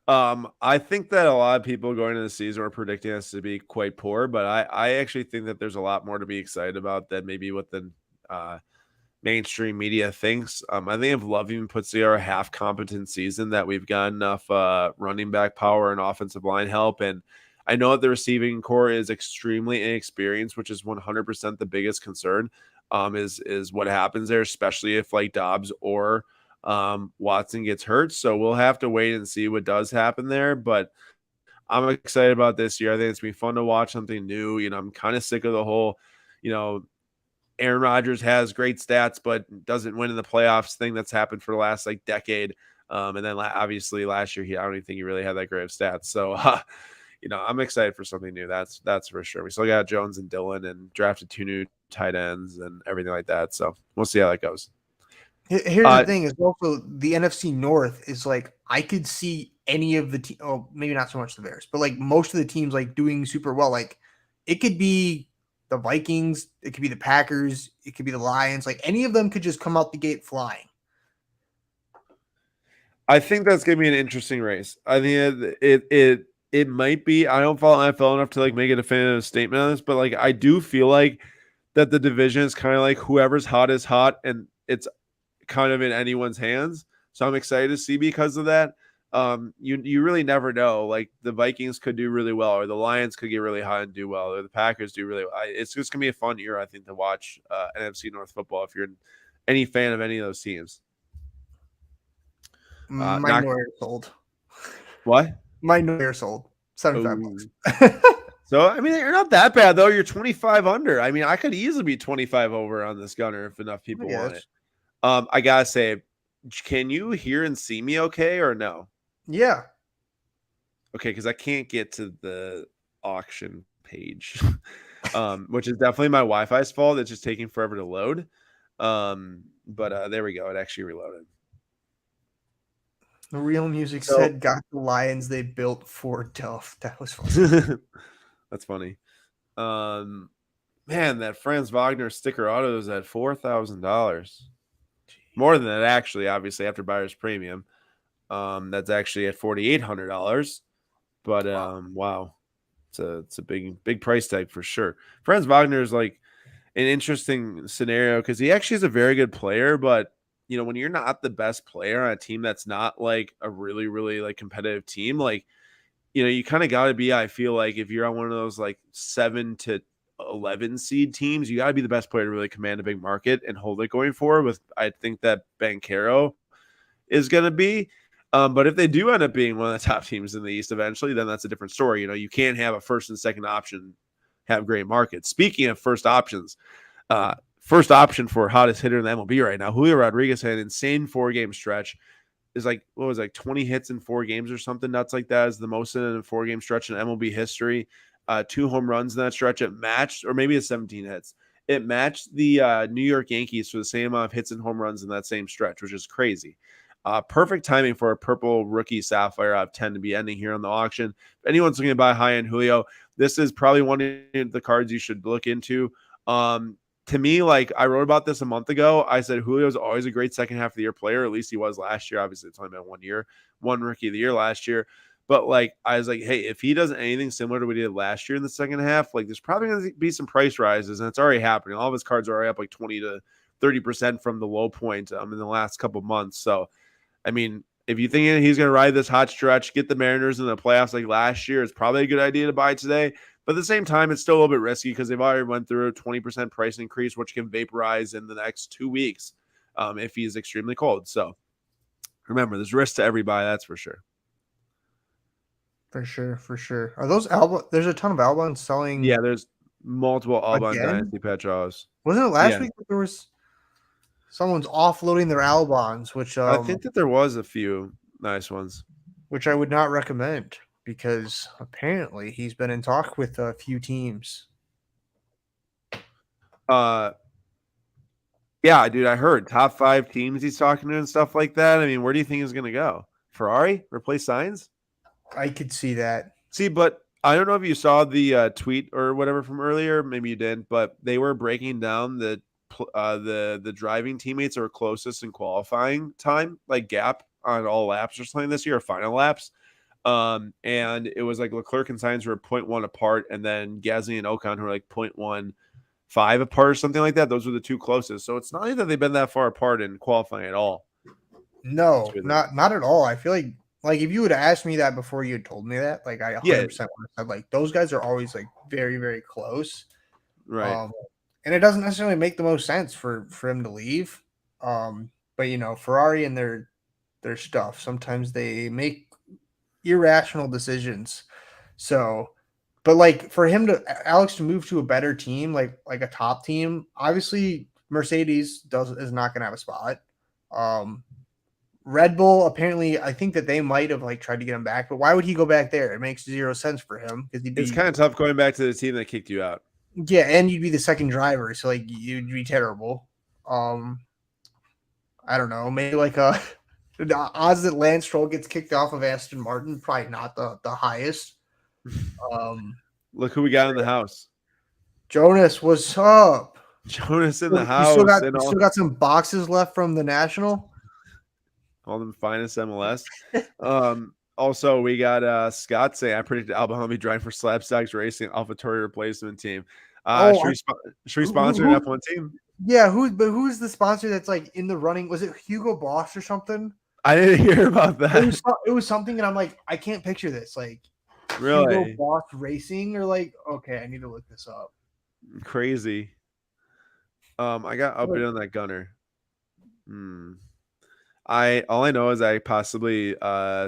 I think that a lot of people going into the season are predicting us to be quite poor, but I actually think that there's a lot more to be excited about than maybe what the mainstream media thinks. I think if Love even puts together a half competent season, that we've got enough running back power and offensive line help. And I know that the receiving core is extremely inexperienced, which is 100% the biggest concern. Is what happens there, especially if like Dobbs or Watson gets hurt. So we'll have to wait and see what does happen there. But I'm excited about this year. I think it's gonna be fun to watch something new. I'm kind of sick of the whole, Aaron Rodgers has great stats, but doesn't win in the playoffs thing that's happened for the last like decade. And then obviously last year, I don't even think he really had that great of stats. So, I'm excited for something new. That's for sure. We still got Jones and Dillon and drafted 2 new tight ends and everything like that. So we'll see how that goes. Here's the thing: is also the NFC North is like I could see any of the oh, maybe not so much the Bears, but like most of the teams like doing super well. Like it could be the Vikings, it could be the Packers, it could be the Lions. Like any of them could just come out the gate flying. I think that's gonna be an interesting race. I think it might be. I don't follow NFL enough to like make a definitive statement on this, but like I do feel like that the division is kind of like whoever's hot is hot, and it's kind of in anyone's hands. So I'm excited to see because of that. You really never know. Like the Vikings could do really well, or the Lions could get really hot and do well, or the Packers do really well. It's just gonna be a fun year, I think, to watch NFC North football if you're any fan of any of those teams. My Neuer sold. What? My Neuer sold. $75. So I mean, you're not that bad though. You're 25 under. I mean, I could easily be 25 over on this gunner if enough people want it. I gotta say, can you hear and see me okay or no? Yeah. Okay, because I can't get to the auction page, which is definitely my Wi-Fi's fault. It's just taking forever to load. But there we go. It actually reloaded. The Real Music said, "Got the Lions they built for Duff." That was funny. That's funny. Man, that Franz Wagner sticker auto is at $4,000. More than that, actually. Obviously, after buyer's premium, that's actually at $4,800. But wow, it's a big price tag for sure. Franz Wagner is like an interesting scenario because he actually is a very good player, but you know, when you're not the best player on a team that's not like a really, really like competitive team, like, you know, you kind of got to be, I feel like if you're on one of those like 7 to 11 seed teams, you got to be the best player to really command a big market and hold it going forward with, I think that Banchero is going to be. But if they do end up being one of the top teams in the East eventually, then that's a different story. You know, you can't have a first and second option have great markets. Speaking of first options, first option for hottest hitter in the MLB right now, Julio Rodriguez had an insane 4-game stretch. Is like, what was it, like 20 hits in 4 games or something nuts like that is the most in a 4-game stretch in MLB history. 2 home runs in that stretch. It matched, or maybe it's 17 hits. It matched the New York Yankees for the same amount of hits and home runs in that same stretch, which is crazy. Perfect timing for a purple rookie sapphire out of 10 to be ending here on the auction. If anyone's looking to buy high-end Julio, this is probably one of the cards you should look into. To me, like I wrote about this a month ago, I said Julio's always a great second half of the year player. At least he was last year. Obviously, it's only been 1 year, one rookie of the year last year. But like I was like, hey, if he does anything similar to what he did last year in the second half, like there's probably going to be some price rises, and it's already happening. All of his cards are already up like 20 to 30% from the low point in the last couple months. So, I mean, if you think he's going to ride this hot stretch, get the Mariners in the playoffs like last year, it's probably a good idea to buy today. But at the same time, it's still a little bit risky because they've already went through a 20% price increase, which can vaporize in the next 2 weeks if he is extremely cold. So remember, there's risk to every buy, that's for sure. For sure. Are those Albon? There's a ton of Albons selling. Yeah, there's multiple Albon Dynasty Petros. Wasn't it last week that there was someone's offloading their Albons, which I think that there was a few nice ones, which I would not recommend because apparently he's been in talk with a few teams. Yeah, dude, I heard top 5 teams he's talking to and stuff like that. I mean, where do you think he's going to go? Ferrari? Replace Sainz? I could see that. See, but I don't know if you saw the tweet or whatever from earlier. Maybe you didn't, but they were breaking down the driving teammates that were closest in qualifying time, like gap on all laps or something this year, or final laps. And it was like Leclerc and Sainz were 0.1 apart, and then Gasly and Ocon who were like 0.15 apart or something like that. Those were the 2 closest. So it's not like that they've been that far apart in qualifying at all. No, not at all. I feel like if you would have asked me that before you had told me that, like I 100% would have said like those guys are always like very, very close. Right. And it doesn't necessarily make the most sense for him to leave. But you know, Ferrari and their stuff, sometimes they make irrational decisions. So, but like for him Alex to move to a better team, like a top team, obviously Mercedes is not going to have a spot. Red Bull, apparently, I think that they might have like tried to get him back, but why would he go back there? It makes 0 sense for him because it's kind of tough going back to the team that kicked you out. Yeah, and you'd be the second driver, so like you'd be terrible. I don't know, maybe like the odds that Lance Stroll gets kicked off of Aston Martin, probably not the highest. Look who we got in the house. Jonas, what's up? Jonas in the You still house. got And you still got some boxes left from the National? all them finest MLS. Also, we got Scott saying I predicted Albon will be driving for Slabstacks Racing AlphaTauri replacement team. Oh, Should we sponsor an F1 team? Yeah, who's the sponsor that's like in the running? Was it Hugo Boss or something? I didn't hear about that. It was something, and I'm like, I can't picture this. Like Really? Hugo Boss Racing, or like, okay, I need to look this up. Crazy. I got updated on that gunner. All I know is I possibly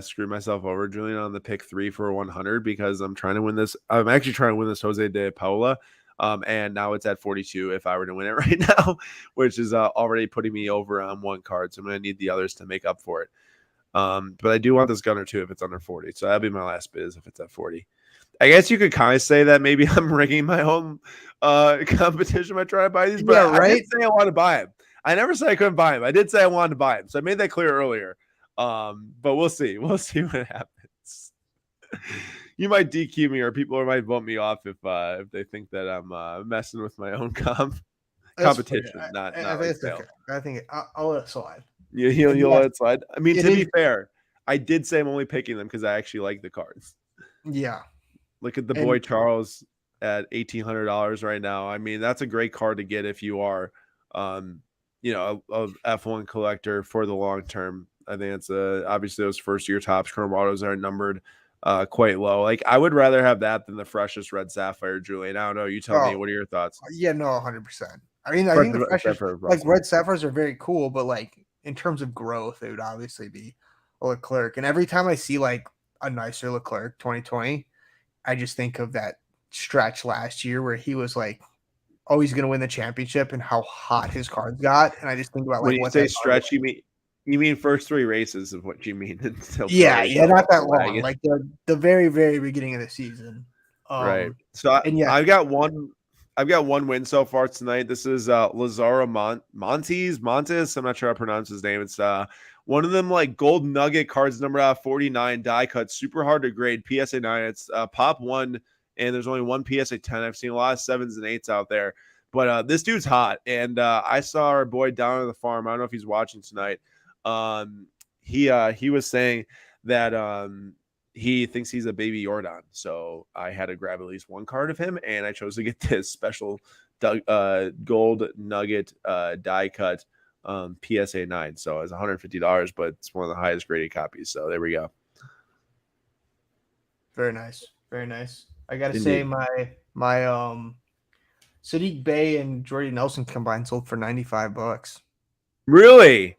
screwed myself over, Julian, on the pick 3 for 100 because I'm trying to win this. I'm actually trying to win this Jose de Paula. And now it's at 42 if I were to win it right now, which is already putting me over on one card. So I'm going to need the others to make up for it. But I do want this gunner too if it's under 40. So that'll be my last bid is if it's at 40. I guess you could kind of say that maybe I'm rigging my own competition by trying to buy these, but Yeah, right? I did say I want to buy him. I never said I couldn't buy him. I did say I wanted to buy him. So I made that clear earlier. But we'll see. We'll see what happens. You might DQ me or people might vote me off if they think that I'm messing with my own competition. I think I'll let it slide. You'll let it slide. I mean, to be fair, I did say I'm only picking them because I actually like the cards. Yeah. Look at the boy Charles at $1,800 right now. I mean, that's a great card to get if you are, a F1 collector for the long term. I think it's obviously those first year tops chrome autos are numbered quite low. Like I would rather have that than the freshest red sapphire, Julian. I don't know. You tell me. What are your thoughts? Yeah, no, 100%. I mean, I think the freshest, like red sapphires are very cool, but like in terms of growth, it would obviously be a Leclerc. And every time I see like a nicer Leclerc 2020, I just think of that stretch last year where he was like always going to win the championship and how hot his cards got. And I just think about like when you say stretch, you mean first 3 races of what you mean? Yeah, not that long. Like the very, very beginning of the season. Right. So I've got one win so far tonight. This is Lazaro Montes. I'm not sure how to pronounce his name. It's one of them like gold nugget cards, number 49 die cut, super hard to grade. PSA 9. It's pop 1, and there's only one PSA 10. I've seen a lot of 7s and 8s out there, but this dude's hot. And I saw our boy down at the farm. I don't know if he's watching tonight. He was saying that he thinks he's a baby Jordan. So I had to grab at least one card of him, and I chose to get this special gold nugget die cut PSA 9. So it's $150, but it's one of the highest graded copies. So there we go. Very nice. Very nice. I gotta say my Sadiq Bey and Jordy Nelson combined sold for $95. Really?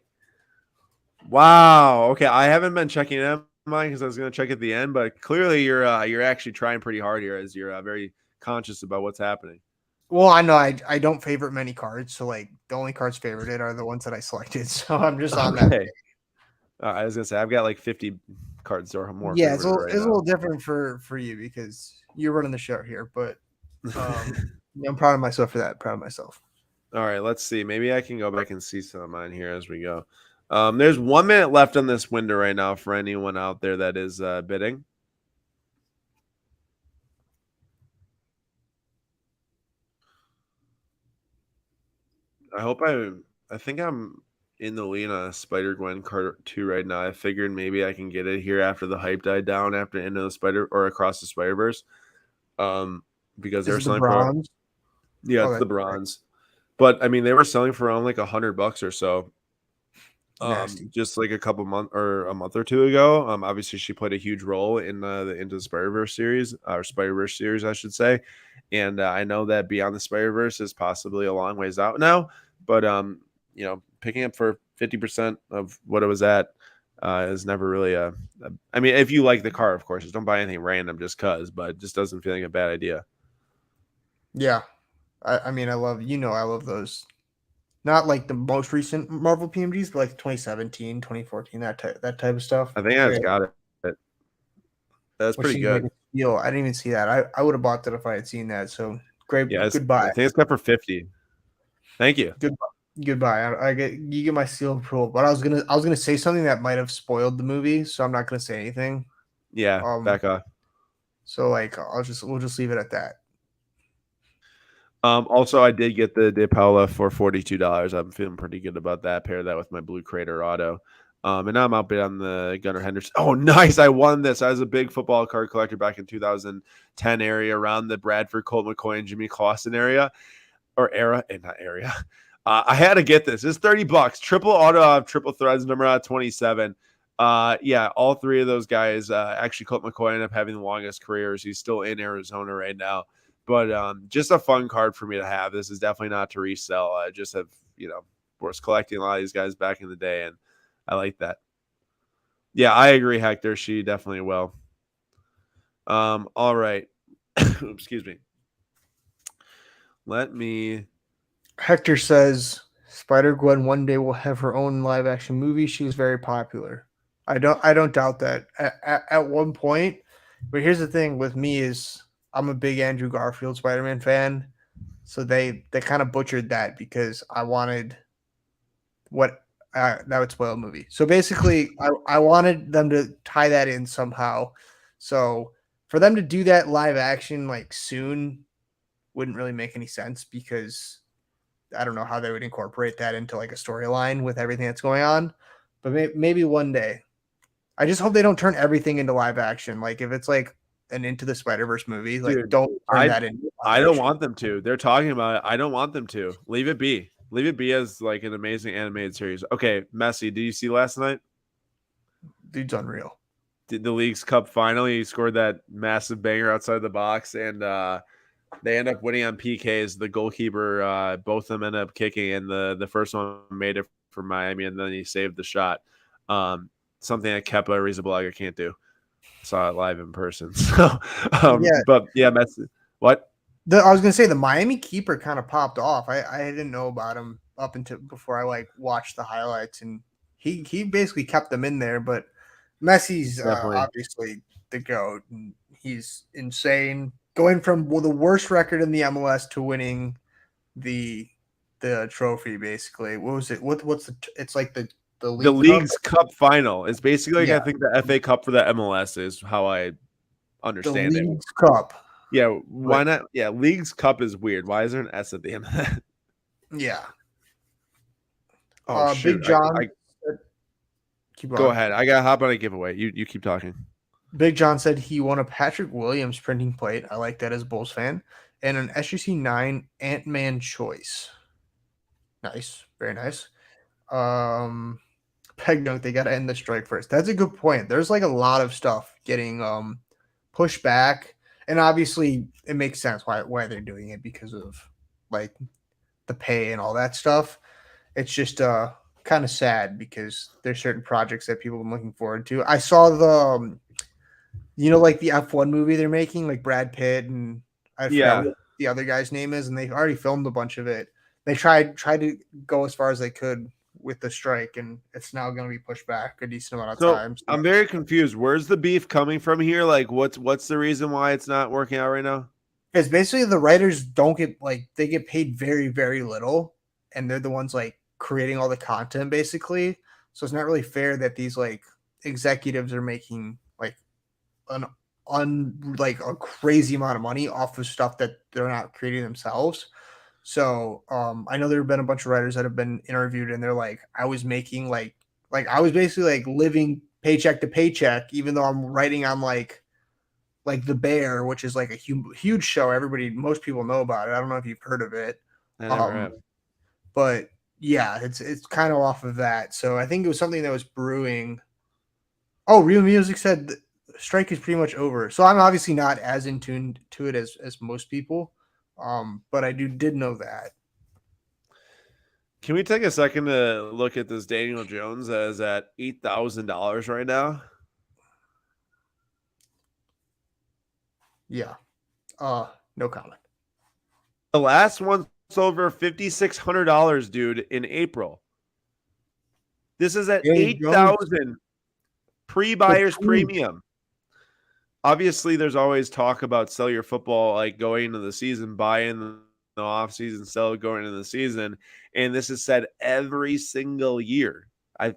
Wow. Okay, I haven't been checking them mine because I was going to check at the end, but clearly you're actually trying pretty hard here as you're very conscious about what's happening. Well, I know I don't favorite many cards, so like the only cards favorited are the ones that I selected. So I'm just on that. I was gonna say I've got like 50 cards or more. Yeah, it's a little different for you because you're running the show here, but I'm proud of myself for that. Proud of myself. All right, let's see. Maybe I can go back and see some of mine here as we go. There's 1 minute left on this window right now for anyone out there that is bidding. I think I'm in the lead on a Spider-Gwen card 2 right now. I figured maybe I can get it here after the hype died down after Into the Spider or Across the Spider-Verse. Because they're selling bronze. It's the bronze. But I mean, they were selling for around like $100 or so. Just like a month or 2 ago. Obviously she played a huge role in the Into the Spider-Verse series, or Spider-Verse series, I should say. And I know that Beyond the Spider-Verse is possibly a long ways out now, but picking up for 50% of what it was at is never really I mean, if you like the car, of course, just don't buy anything random just cause, but it just doesn't feel like a bad idea. Yeah. I mean, I love those. Not like the most recent Marvel PMGs, but like 2017, 2014, that type of stuff. I think I just got it. That's pretty good. I didn't even see that. I would have bought that if I had seen that. So great. Yeah, goodbye. I think it's got for 50. Thank you. Goodbye. Goodbye. You get my seal of approval. But I was gonna say something that might have spoiled the movie, so I'm not gonna say anything. Yeah, back off. So like we'll just leave it at that. Also, I did get the De Paula for $42. I'm feeling pretty good about that. Pair that with my Blue Crater Auto. And now I'm out bid on the Gunnar Henderson. Oh, nice. I won this. I was a big football card collector back in 2010 area around the Bradford, Colt McCoy, and Jimmy Clausen area or era. And not area. I had to get this. It's $30. Triple auto of triple threads, number out 27. Yeah, all three of those guys. Actually, Colt McCoy ended up having the longest careers. He's still in Arizona right now. But just a fun card for me to have. This is definitely not to resell. I just have, was collecting a lot of these guys back in the day, and I like that. Yeah, I agree, Hector. She definitely will. All right. Excuse me. Let me. Hector says Spider-Gwen one day will have her own live action movie. She was very popular. I don't doubt that at one point. But here's the thing with me is I'm a big Andrew Garfield Spider-Man fan. So they kind of butchered that because I wanted what that would spoil a movie. So basically I wanted them to tie that in somehow. So for them to do that live action like soon wouldn't really make any sense because I don't know how they would incorporate that into like a storyline with everything that's going on, but maybe one day. I just hope they don't turn everything into live action. Like if it's like an Into the Spider-Verse movie, like Dude, don't turn that into. I don't want them to. They're talking about it. I don't want them to. Leave it be. Leave it be as like an amazing animated series. Okay, Messi, did you see last night? Dude's unreal. Did the League's Cup final? He scored that massive banger outside the box, and they end up winning on PKs. The goalkeeper, both of them end up kicking, and the first one made it for Miami, and then he saved the shot. Something that Kepa Arrizabalaga can't do. Saw it live in person. So, Yeah. But yeah, Messi. What? I was gonna say the Miami keeper kind of popped off. I didn't know about him up until before I like watched the highlights, and he basically kept them in there. But Messi's obviously the GOAT, and he's insane. Going from the worst record in the MLS to winning the trophy, basically. What was it? What's the? It's like the League's Cup final. It's basically like I think the FA Cup for the MLS is how I understand the League's Cup. Yeah, why not? Yeah, League's Cup is weird. Why is there an S at the end of that? Yeah. Oh, shoot. Big John. Go ahead. I got to hop on a giveaway. You keep talking. Big John said he won a Patrick Williams printing plate. I like that as a Bulls fan. And an SGC 9 Ant-Man choice. Nice. Very nice. Peg Dunk, they got to end the strike first. That's a good point. There's like a lot of stuff getting pushed back. And obviously, it makes sense why they're doing it because of like the pay and all that stuff. It's just kind of sad because there's certain projects that people have been looking forward to. I saw the, like the F1 movie they're making, like Brad Pitt and I forgot what the other guy's name is, and they've already filmed a bunch of it. They tried to go as far as they could with the strike, and it's now going to be pushed back a decent amount of time. So I'm very confused. Where's the beef coming from here? Like, what's the reason why it's not working out right now? It's basically the writers don't get they get paid very, very little, and they're the ones like creating all the content basically. So it's not really fair that these like executives are making like a crazy amount of money off of stuff that they're not creating themselves. So I know there have been a bunch of writers that have been interviewed, and they're like, I was making like I was basically like living paycheck to paycheck, even though I'm writing on like The Bear, which is like a huge show. Most people know about it. I don't know if you've heard of it. I never have. But yeah, it's kind of off of that. So I think it was something that was brewing. Oh, Real Music said the strike is pretty much over. So I'm obviously not as in tune to it as most people. But I did know that. Can we take a second to look at this Daniel Jones that is at $8,000 right now? Yeah. No comment. The last one's over $5,600, dude, in April. This is at $8,000 pre-buyer's premium. Obviously, there's always talk about sell your football, like going into the season, buy in the offseason, still going into the season. And this is said every single year.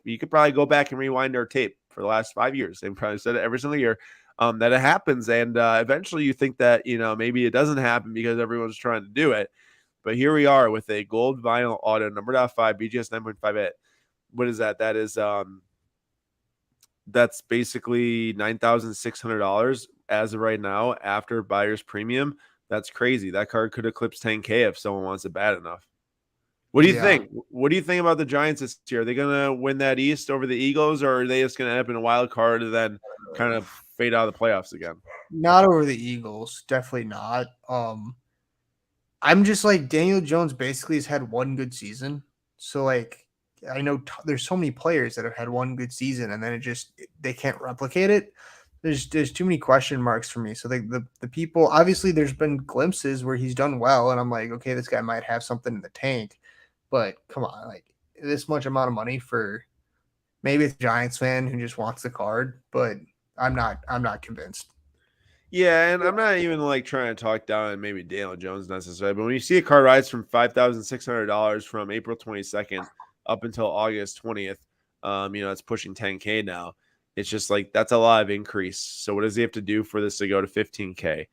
You could probably go back and rewind our tape for the last 5 years. They've probably said it every single year that it happens. And eventually you think that, maybe it doesn't happen because everyone's trying to do it. But here we are with a gold vinyl auto, numbered out 5, BGS 9.58. What is that? That is that's basically $9,600 as of right now after buyer's premium. That's crazy. That card could eclipse 10K if someone wants it bad enough. What do you think? What do you think about the Giants this year? Are they going to win that East over the Eagles, or are they just going to end up in a wild card and then kind of fade out of the playoffs again? Not over the Eagles. Definitely not. I'm just like, Daniel Jones basically has had one good season. So like, I know there's so many players that have had one good season and then they can't replicate it. There's too many question marks for me. So the people, obviously there's been glimpses where he's done well and I'm like, okay, this guy might have something in the tank, but come on, like this much amount of money for maybe it's a Giants fan who just wants the card, but I'm not convinced. Yeah, and I'm not even like trying to talk down maybe Daniel Jones necessarily, but when you see a card rise from $5,600 from April 22nd up until August 20th, it's pushing 10K now. It's just like that's a lot of increase. So what does he have to do for this to go to 15K? It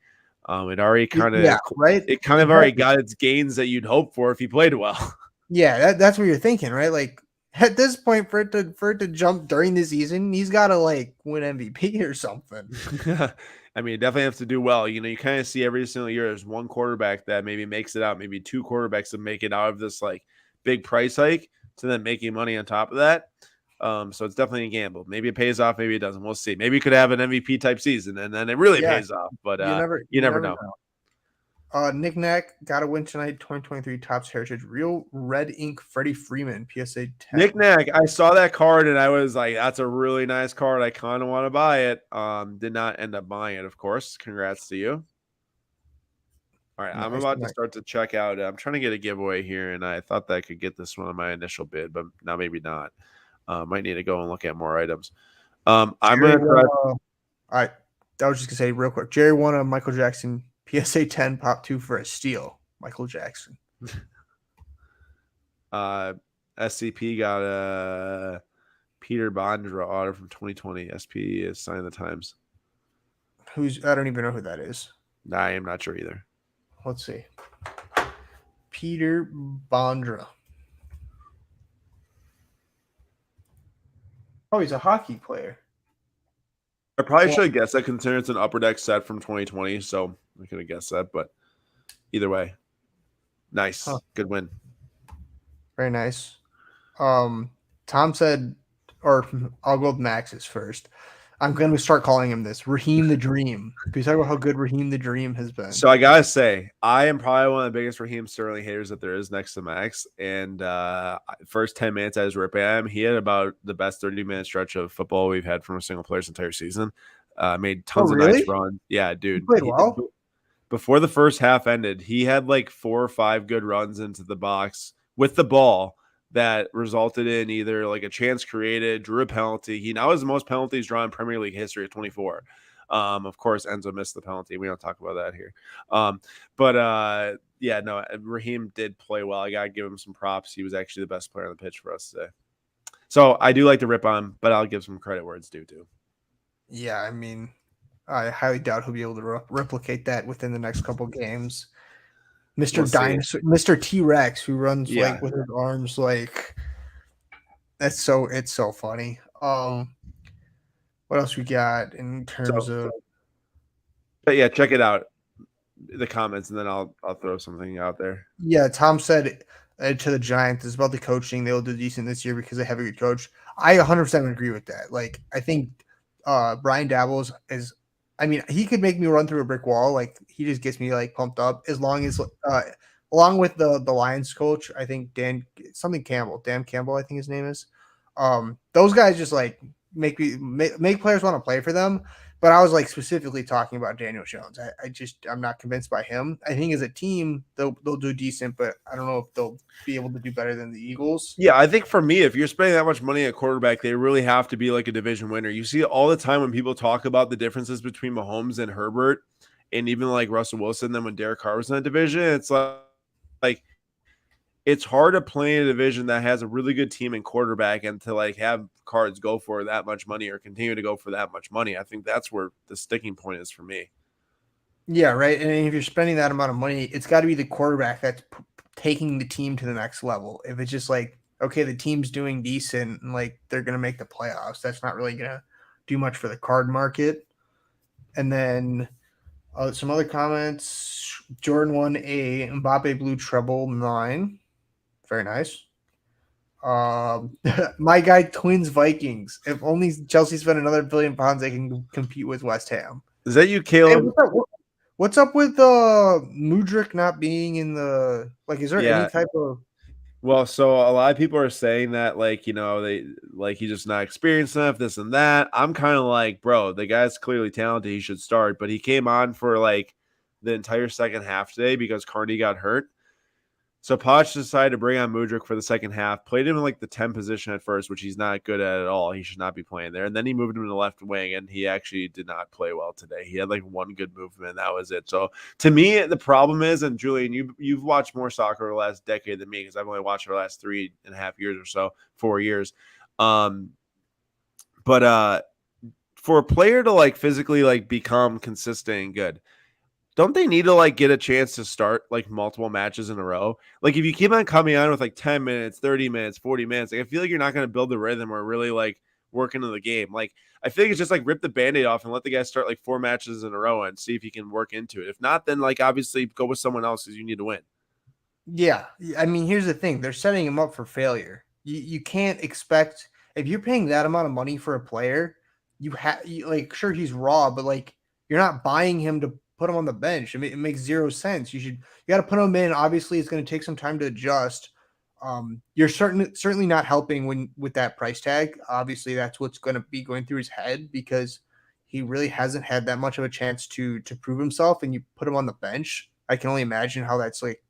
already kind of right. It kind of already got its gains that you'd hope for if he played well. Yeah, that's what you're thinking, right? Like at this point, for it to jump during the season, he's got to like win MVP or something. I mean, definitely have to do well. You kind of see every single year there's one quarterback that maybe makes it out, maybe two quarterbacks that make it out of this like big price hike to then making money on top of that. So it's definitely a gamble. Maybe it pays off, maybe it doesn't. We'll see. Maybe you could have an MVP type season and then it really pays off. But you never know. Nick Nack got a win tonight. 2023 Topps Heritage Real Red Ink Freddie Freeman PSA 10. Nick Nack, I saw that card and I was like, that's a really nice card. I kind of want to buy it. Did not end up buying it, of course. Congrats to you. All right, nice, I'm about to start to check out. I'm trying to get a giveaway here, and I thought that I could get this one on my initial bid, but now maybe not. Might need to go and look at more items. I'm going to try. All right, I was just going to say real quick. Jerry won a Michael Jackson PSA 10 Pop 2 for a steal. Michael Jackson. SCP got a Peter Bondra auto from 2020. SP is Sign of the Times. I don't even know who that is. I am not sure either. Let's see. Peter Bondra. Oh, he's a hockey player. I probably should have guessed that considering it's an upper deck set from 2020, so I could have guessed that, but either way. Nice. Good win. Very nice. Tom said, or I'll go with Max's first. I'm going to start calling him this, Raheem the Dream. Can you talk about how good Raheem the Dream has been? So I got to say, I am probably one of the biggest Raheem Sterling haters that there is next to Max. And first 10 minutes I was ripping at him. He had about the best 30-minute stretch of football we've had from a single player's entire season. Made tons of nice runs. Yeah, dude. He played well. Before the first half ended, he had like 4 or 5 good runs into the box with the ball that resulted in either like a chance created, drew a penalty. He now has the most penalties drawn in Premier League history at 24. Of course, Enzo missed the penalty. We don't talk about that here. Yeah, no, Raheem did play well. I got to give him some props. He was actually the best player on the pitch for us today. So I do like to rip on him, but I'll give some credit where it's due too. Yeah, I mean, I highly doubt he'll be able to replicate that within the next couple games. Mr. Dinosaur, Mr. T-Rex, who runs like with his arms, like it's so funny. What else we got in terms of? But yeah, check it out, the comments, and then I'll throw something out there. Yeah, Tom said to the Giants, it's about the coaching. They'll do decent this year because they have a good coach. I 100% agree with that. Like, I think Brian Daboll is. I mean, he could make me run through a brick wall. Like, he just gets me like pumped up. As long as, along with the Lions coach, I think Dan Campbell, I think his name is. Those guys just like make players want to play for them. But I was like specifically talking about Daniel Jones. I'm not convinced by him. I think as a team they'll do decent, but I don't know if they'll be able to do better than the Eagles. Yeah, I think for me, if you're spending that much money at quarterback, they really have to be like a division winner. You see it all the time when people talk about the differences between Mahomes and Herbert, and even like Russell Wilson. Then when Derek Carr was in that division, it's like like it's hard to play in a division that has a really good team and quarterback and to like have cards go for that much money or continue to go for that much money. I think that's where the sticking point is for me. Yeah, right. And if you're spending that amount of money, it's got to be the quarterback that's taking the team to the next level. If it's just like, okay, the team's doing decent and like they're going to make the playoffs, that's not really going to do much for the card market. And then some other comments. Jordan 1A, Mbappe Blue Treble 9. Very nice. My guy, Twins Vikings. If only Chelsea spent another £1 billion, they can compete with West Ham. Is that you, Hey, Caleb? what's up with Mudryk not being in the like? Is there any type of? Well, so a lot of people are saying that like, they like he's just not experienced enough, this and that. I'm kind of like, bro, the guy's clearly talented. He should start, but he came on for like the entire second half today because Carney got hurt. So Poch decided to bring on Mudryk for the second half, played him in like the 10 position at first, which he's not good at all. He should not be playing there. And then he moved him to the left wing, and he actually did not play well today. He had like one good movement, and that was it. So to me, the problem is, and Julian, you've watched more soccer the last decade than me because I've only watched it the last 3.5 years or so, 4 years. But for a player to like physically like become consistent and good, don't they need to like get a chance to start like multiple matches in a row? Like if you keep on coming on with like 10 minutes, 30 minutes, 40 minutes, like I feel like you're not going to build the rhythm or really like work into the game. Like I feel like it's just like rip the Band-Aid off and let the guy start like 4 matches in a row and see if he can work into it. If not, then like obviously go with someone else because you need to win. Yeah, I mean, here's the thing: they're setting him up for failure. You can't expect if you're paying that amount of money for a player, you have like sure he's raw, but like you're not buying him to put him on the bench. It makes zero sense. You got to put him in. Obviously, it's going to take some time to adjust. You're certainly not helping when with that price tag. Obviously, that's what's going to be going through his head because he really hasn't had that much of a chance to prove himself. And you put him on the bench. I can only imagine how that's like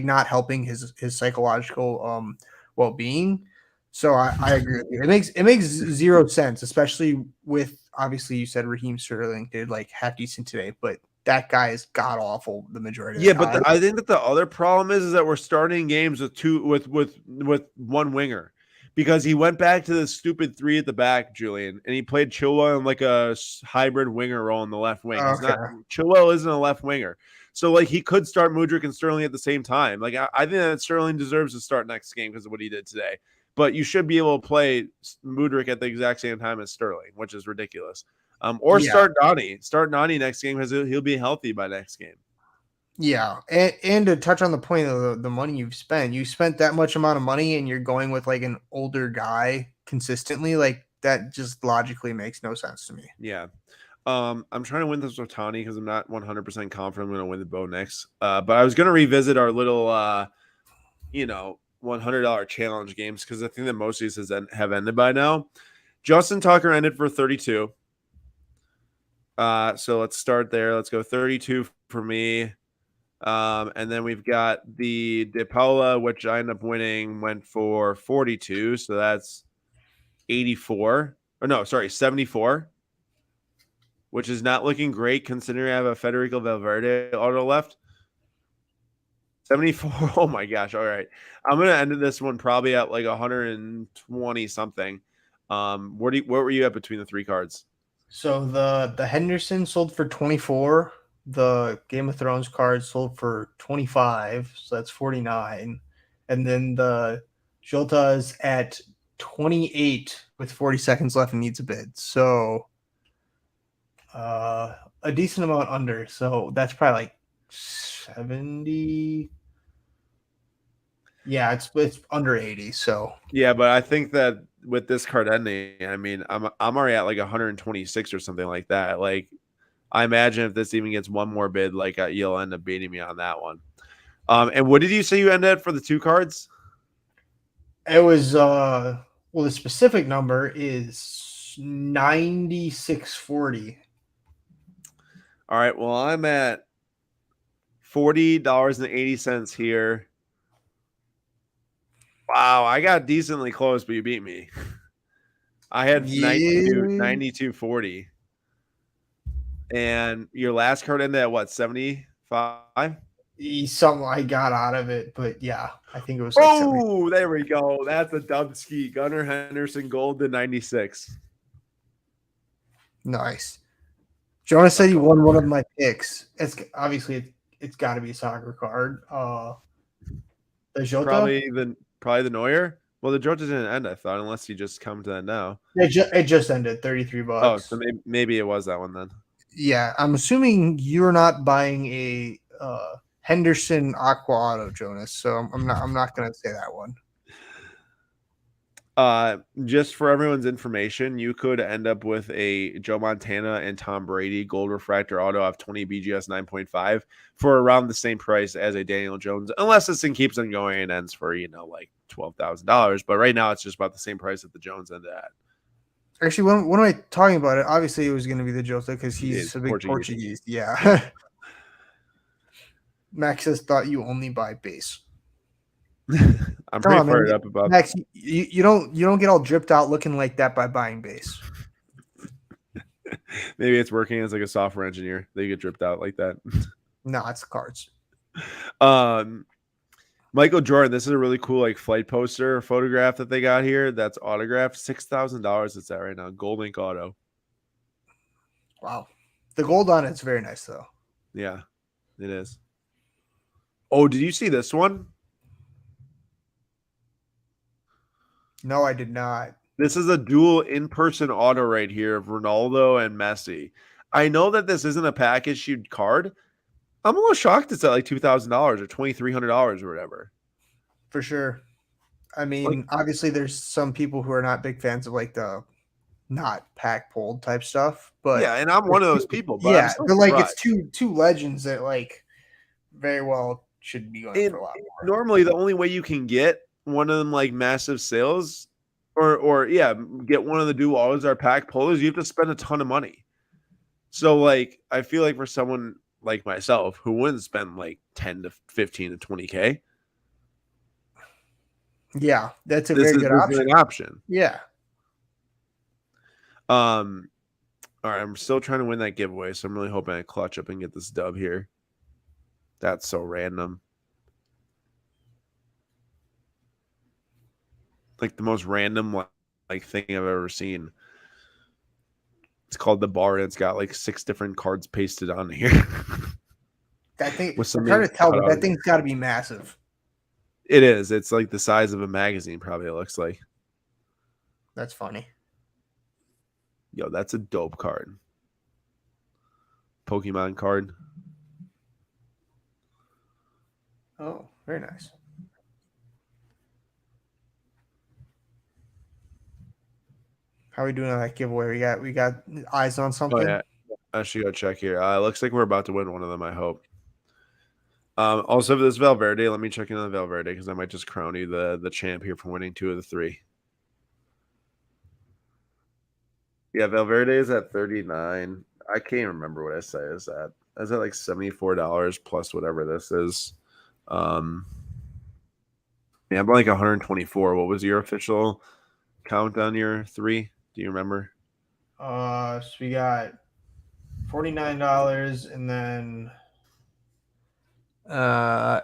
not helping his psychological well-being. So I agree with you. It makes zero sense, especially with obviously you said Raheem Sterling did like half decent today, but that guy is god awful the majority of the time. But I think that the other problem is that we're starting games with one winger because he went back to the stupid 3 at the back, Julian, and he played Chilwell in like a hybrid winger role in the left wing. He's not Chilwell isn't a left winger. So like he could start Mudryk and Sterling at the same time. Like I think that Sterling deserves to start next game because of what he did today. But you should be able to play Mudryk at the exact same time as Sterling, which is ridiculous. Start Nani. Start Nani next game because he'll be healthy by next game. Yeah, and to touch on the point of the money you spent that much amount of money and you're going with like an older guy consistently, like that just logically makes no sense to me. Yeah. I'm trying to win this with Tani because I'm not 100% confident I'm going to win the bow next. But I was going to revisit our little, $100 challenge games because I think that most of these have ended by now. Justin Tucker ended for 32. So let's start there. Let's go 32 for me. And then we've got the De Paula, which I ended up winning, went for 42. So that's 84. Or no, sorry, 74. Which is not looking great considering I have a Federico Valverde auto left. 74. Oh my gosh. All right. I'm going to end this one probably at like 120 something. What were you at between the 3 cards? So the Henderson sold for 24. The Game of Thrones card sold for 25. So that's 49. And then the Jota is at 28 with 40 seconds left and needs a bid. So a decent amount under. So that's probably like 70. Yeah, it's under 80. So yeah, but I think that with this card ending, I mean, I'm already at like 126 or something like that. Like, I imagine if this even gets one more bid, like you'll end up beating me on that one. And what did you say you ended for the 2 cards? It was well, the specific number is 96.40. All right. Well, I'm at $40.80 here. Wow, I got decently close, but you beat me. I had 92.40. And your last card ended at what, 75? Something I got out of it, but yeah, I think it was like 70. Oh, there we go. That's a dub ski. Gunnar Henderson gold to 96. Nice. Jonas said Let's he go. won one of my picks. It's obviously it's got to be a soccer card. The Jota. Probably the Neuer. Well, the Jota didn't end, I thought, unless he just come to that now. It just ended Oh, so $33. maybe it was that one then. Yeah, I'm assuming you're not buying a Henderson Aqua Auto, Jonas. So I'm not gonna say that one. Just for everyone's information, you could end up with a Joe Montana and Tom Brady gold refractor auto of 20 BGS 9.5 for around the same price as a Daniel Jones, unless this thing keeps on going and ends for like $12,000. But right now, it's just about the same price that the Jones ended at. Actually, when am I talking about it? Obviously, it was going to be the Jota because he's a big Portuguese. Yeah. Max has thought you only buy base. I'm pretty fired up about Max. You don't get all dripped out looking like that by buying base. Maybe it's working as like a software engineer. They get dripped out like that. No, it's the cards. Michael Jordan. This is a really cool like flight poster photograph that they got here. That's autographed. $6,000. It's at right now. Gold ink auto. Wow, the gold on it's very nice though. Yeah, it is. Oh, did you see this one? No, I did not. This is a dual in-person auto right here of Ronaldo and Messi. I know that this isn't a package-issued card. I'm a little shocked it's at like $2,000 or $2,300 or whatever. For sure. I mean, obviously, there's some people who are not big fans of like the not pack pulled type stuff, but yeah, and I'm one of those people. But yeah, but like it's two legends that like very well should be going for a lot more. Normally, the only way you can get one of them like massive sales, or get one of the dual autos or pack pullers, you have to spend a ton of money. So like, I feel like for someone like myself who wouldn't spend like 10 to 15 to 20K. Yeah, that's a very good option. Yeah. All right, I'm still trying to win that giveaway, so I'm really hoping I clutch up and get this dub here. That's so random. Like the most random like thing I've ever seen. It's called the bar, and it's got like 6 different cards pasted on here. That thing, I'm trying to tell, but that thing's got to be massive. It is. It's like the size of a magazine, probably, it looks like. That's funny. Yo, that's a dope card. Pokemon card. Oh, very nice. How are we doing on that giveaway? We got eyes on something. Oh, yeah. I should go check here. Looks like we're about to win one of them, I hope. Also, for this Valverde, let me check in on Valverde because I might just crown you the champ here for winning 2 of the 3. Yeah, Valverde is at 39. I can't remember what I say is at. Is that like $74 plus whatever this is? Yeah, I'm like 124. What was your official count on your 3? Do you remember? So we got $49 and then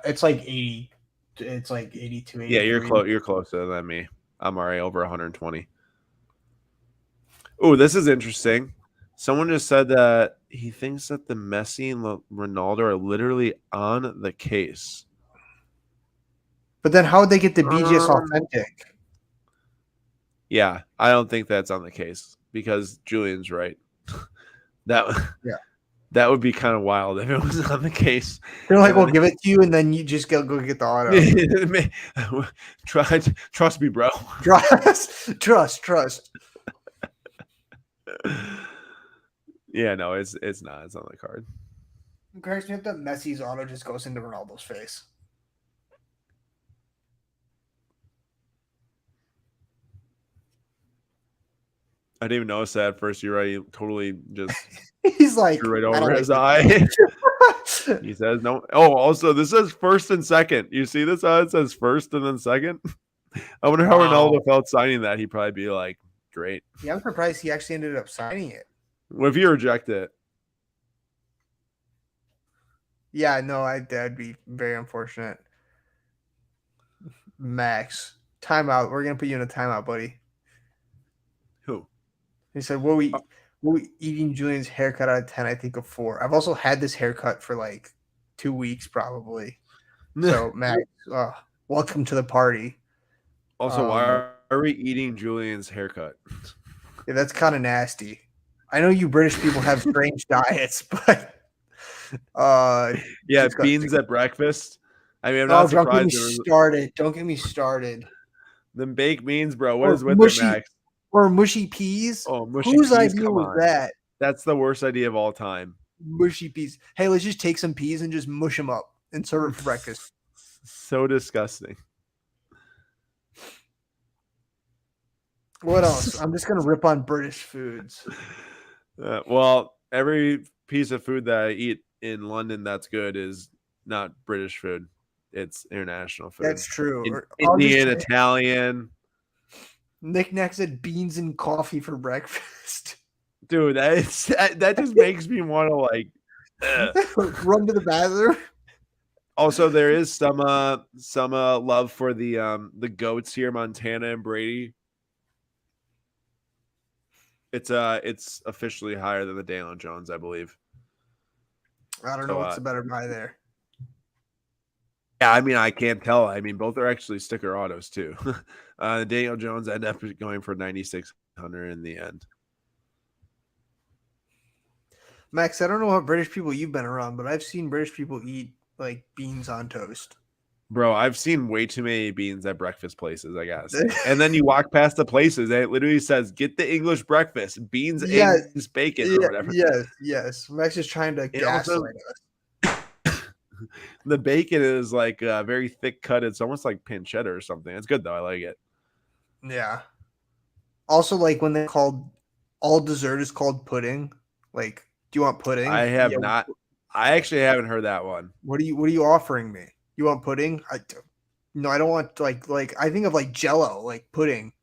it's like 80. It's like 82. Yeah, you're closer than me. I'm already over 120. Oh, this is interesting. Someone just said that he thinks that the Messi and Ronaldo are literally on the case. But then how would they get the BGS authentic? Yeah, I don't think that's on the case because Julian's right. That would be kind of wild if it was on the case. They're like, we'll give it to you, and then you just go get the auto. Trust me, bro. Trust. Yeah, no, it's not. It's on the card. It cracks me up that Messi's auto just goes into Ronaldo's face. I didn't even notice that at first. You're right. He totally just he's like right over his eye. He says no. Oh, also this says first and second. You see this? It says first and then second. I wonder how Ronaldo felt signing that. He'd probably be like, great. Yeah, I'm surprised he actually ended up signing it. What if you reject it? Yeah, no, that'd be very unfortunate. Max, timeout. We're gonna put you in a timeout, buddy. Who? He said, "What we eating Julian's haircut out of 10? I think a 4. I've also had this haircut for like 2 weeks, probably. So, Max, welcome to the party. Also, why are we eating Julian's haircut? Yeah, that's kind of nasty. I know you British people have strange diets, but Yeah, disgusting. beans at breakfast. I mean, I'm Oh, not don't get surprised. me started. Don't get me started. Them baked beans, bro. What Or is with it, mushy Max? or mushy peas. Oh, mushy Whose peas. idea Come was on. that? That's the worst idea of all time. Mushy peas. Hey, let's just take some peas and just mush them up and serve it for breakfast. So disgusting. What else? I'm just gonna rip on British foods. Well, every piece of food that I eat in London that's good is not British food. It's international food. That's true. Indian, Italian. Knick-knack said beans and coffee for breakfast. Dude, that just makes me want to like run to the bathroom. Also, there is some love for the goats here, Montana and Brady. It's officially higher than the Daniel Jones, I believe. I don't know what's the better buy there. Yeah, I mean, I can't tell. I mean, both are actually sticker autos too. Daniel Jones ended up going for 9,600 in the end. Max, I don't know what British people you've been around, but I've seen British people eat like beans on toast. Bro, I've seen way too many beans at breakfast places, I guess. And then you walk past the places, and it literally says, "Get the English breakfast: beans, eggs, bacon, or whatever." Yes. Max is trying to gaslight us. The bacon is like very thick cut. It's almost like pancetta or something. It's good though. I like it. Yeah. Also, like when they called all dessert is called pudding. Like, do you want pudding? I have not. I actually haven't heard that one. What are you offering me? You want pudding? No, I don't want like I think of like Jello, like pudding.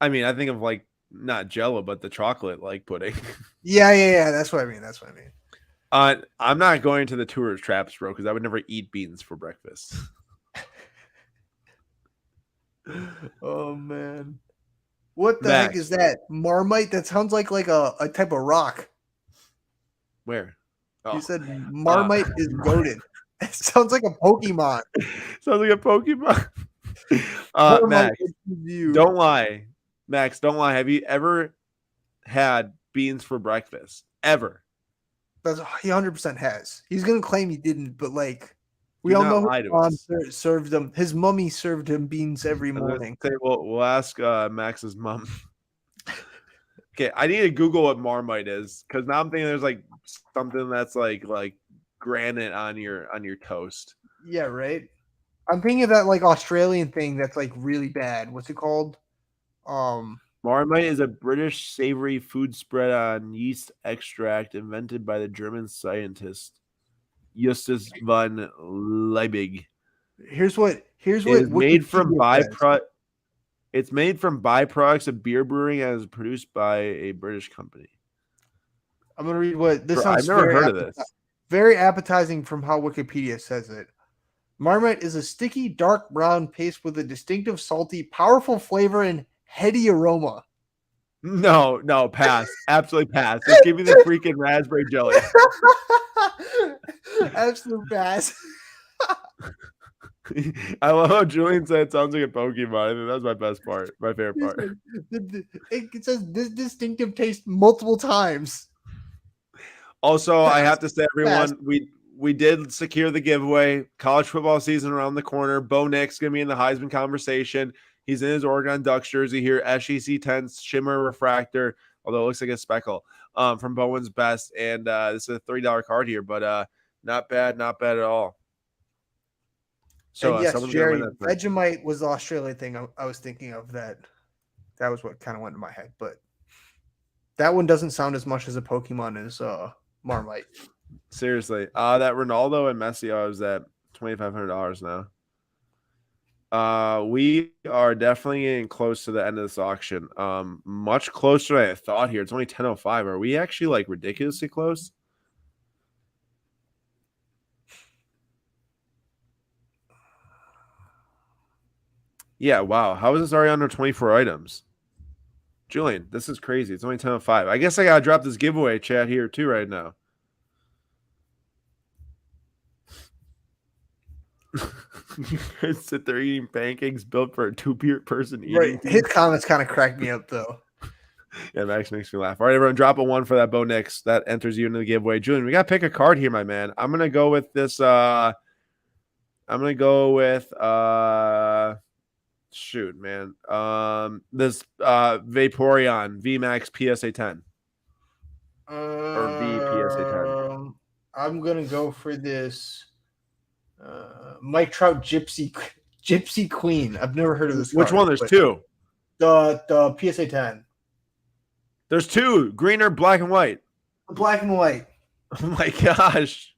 I mean, I think of like not Jello, but the chocolate like pudding. Yeah. That's what I mean. I'm not going to the tourist traps, bro, because I would never eat beans for breakfast. Oh man, what the heck is that? Marmite? That sounds like a type of rock. Where? You said Marmite is goated. It sounds like a Pokemon. Sounds like a Pokemon. Max, don't lie. Max, don't lie. Have you ever had beans for breakfast? Ever? That's he 100% has. He's gonna claim he didn't, but like we all know his mom served him. His mummy served him beans every morning. Okay, we'll ask Max's mom. Okay, I need to Google what Marmite is because now I'm thinking there's like something that's like granite on your toast. Yeah, right. I'm thinking of that like Australian thing that's like really bad. What's it called? Marmite is a British savory food spread on yeast extract invented by the German scientist Justus von Liebig. Here's what it's made from byproduct. It's made from byproducts of beer brewing and is produced by a British company. I'm gonna read what this sounds. I've never heard of this. Very appetizing from how Wikipedia says it. Marmite is a sticky, dark brown paste with a distinctive, salty, powerful flavor and heady aroma. No, pass. Absolutely pass. Just give me the freaking raspberry jelly. Absolute pass. I love how Julian said it sounds like a Pokemon. I think that's my best part, my favorite part. It says this distinctive taste multiple times. Also, I have to say, everyone, we did secure the giveaway. College football season around the corner. Bo Nix going to be in the Heisman conversation. He's in his Oregon Ducks jersey here. SEC 10 Shimmer Refractor, although it looks like a speckle, from Bowen's Best. And this is a $30 card here, but not bad at all. So yes, Jerry, Vegemite was the Australia thing I was thinking of. That was what kind of went in my head, but that one doesn't sound as much as a Pokemon as Marmite. Seriously, that Ronaldo and Messi is at $2,500 now. We are definitely getting close to the end of this auction. Much closer than I thought here. It's only 10:05. Are we actually like ridiculously close? Yeah, wow. How is this already under 24 items? Julian, this is crazy. It's only 10:05. I guess I gotta drop this giveaway chat here too right now. You guys sit there eating pancakes built for a two-person eating Right. team. His comments kind of cracked me up though. Yeah, Max makes me laugh. All right, everyone, drop a 1 for that Bo Nix. That enters you into the giveaway. Julian, we gotta pick a card here, my man. I'm gonna go with this. I'm gonna go with shoot, man. This Vaporeon VMAX PSA 10 or VPSA 10. I'm gonna go for this Mike Trout Gypsy Queen. I've never heard of this. Which card, one? There's two. The PSA 10. There's two, green or black and white. The black and white. Oh my gosh.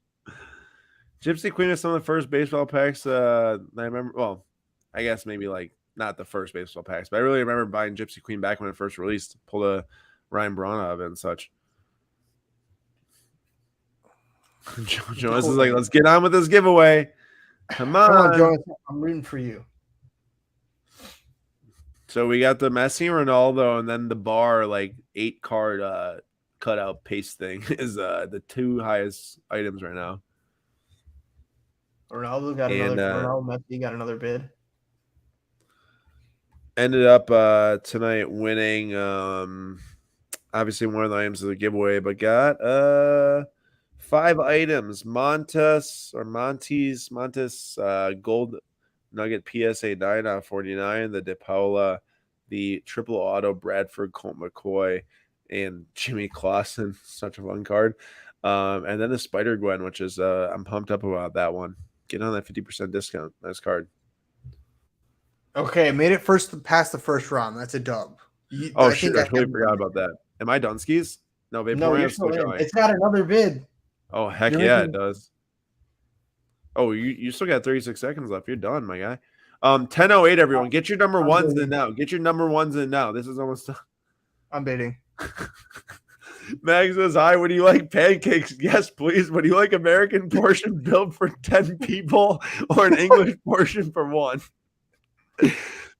Gypsy Queen is some of the first baseball packs I remember. Well, I guess maybe like not the first baseball packs, but I really remember buying Gypsy Queen back when it first released. Pulled a Ryan Braun out of it and such. Jonas is like, let's get on with this giveaway. Come on, Jonas. I'm rooting for you. So we got the Messi, Ronaldo, and then the bar like 8-card cutout paste thing is the two highest items right now. Ronaldo got Ronaldo Messi got another bid. Ended up tonight winning obviously one of the items of the giveaway, but got 5 items. Montes gold nugget PSA 9 out of 49, the De Paula, the triple auto Bradford Colt McCoy, and Jimmy Clausen. Such a fun card. And then the Spider Gwen, which is I'm pumped up about that one. Get on that 50% discount. Nice card. Okay, made it past the first round. That's a dub. I totally forgot about that. Am I done skis? No, you're still in. It's got another bid. Oh, heck yeah, it does. Oh, you still got 36 seconds left. You're done, my guy. 10:08, everyone. Get your number ones in now. Get your number ones in now. This is almost done. I'm bidding. Mag says, hi, would you like pancakes? Yes, please. Would you like American portion built for 10 people or an English portion for 1?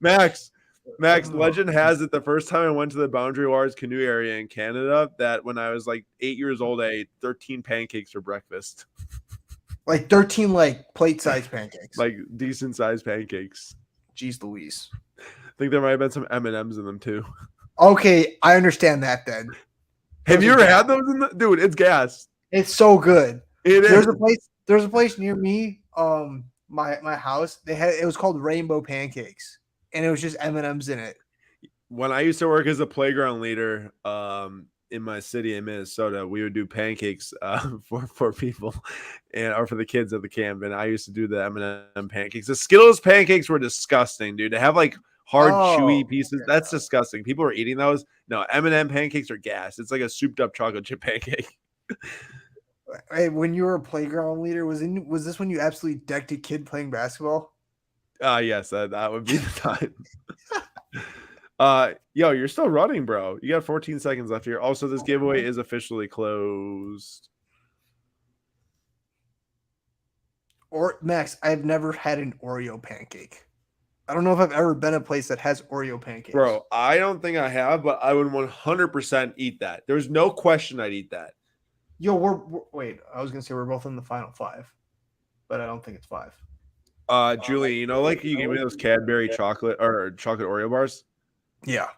Max, legend has it the first time I went to the Boundary Waters canoe area in Canada that when I was like 8 years old, I ate 13 pancakes for breakfast. Like 13 like plate-sized pancakes. Like decent-sized pancakes. Jeez Louise. I think there might have been some M&Ms in them too. Okay, I understand that then. Have you ever had those in the dude? It's gas. It's so good. There's a place near me, my house. It was called Rainbow Pancakes, and it was just M&Ms in it. When I used to work as a playground leader, in my city in Minnesota, we would do pancakes for people or for the kids at the camp, and I used to do the M&M pancakes. The Skittles pancakes were disgusting, dude. To have like hard, chewy pieces, that's disgusting. People were eating those. No, M&M pancakes are gas. It's like a souped up chocolate chip pancake. Hey, when you were a playground leader, was this when you absolutely decked a kid playing basketball? Yes, that would be the time. Yo, you're still running, bro. You got 14 seconds left here. Also, this giveaway is officially closed. Or Max, I've never had an Oreo pancake. I don't know if I've ever been a place that has Oreo pancakes. Bro, I don't think I have, but I would 100% eat that. There's no question I'd eat that. Yo, wait, I was gonna say we're both in the final 5, but I don't think it's 5. Julie, you know, like you gave me those Cadbury chocolate Oreo bars? Yeah.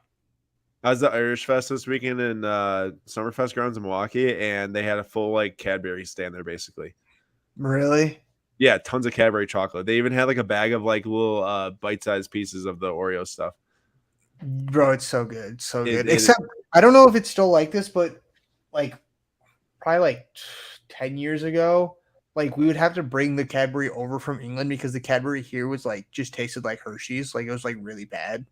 I was at Irish Fest this weekend in Summerfest grounds in Milwaukee, and they had a full like Cadbury stand there basically. Really? Yeah, tons of Cadbury chocolate. They even had like a bag of like little bite-sized pieces of the Oreo stuff. Bro, it's so good. So good. Except I don't know if it's still like this, but like probably like 10 years ago, like we would have to bring the Cadbury over from England because the Cadbury here was like just tasted like Hershey's. Like it was like really bad.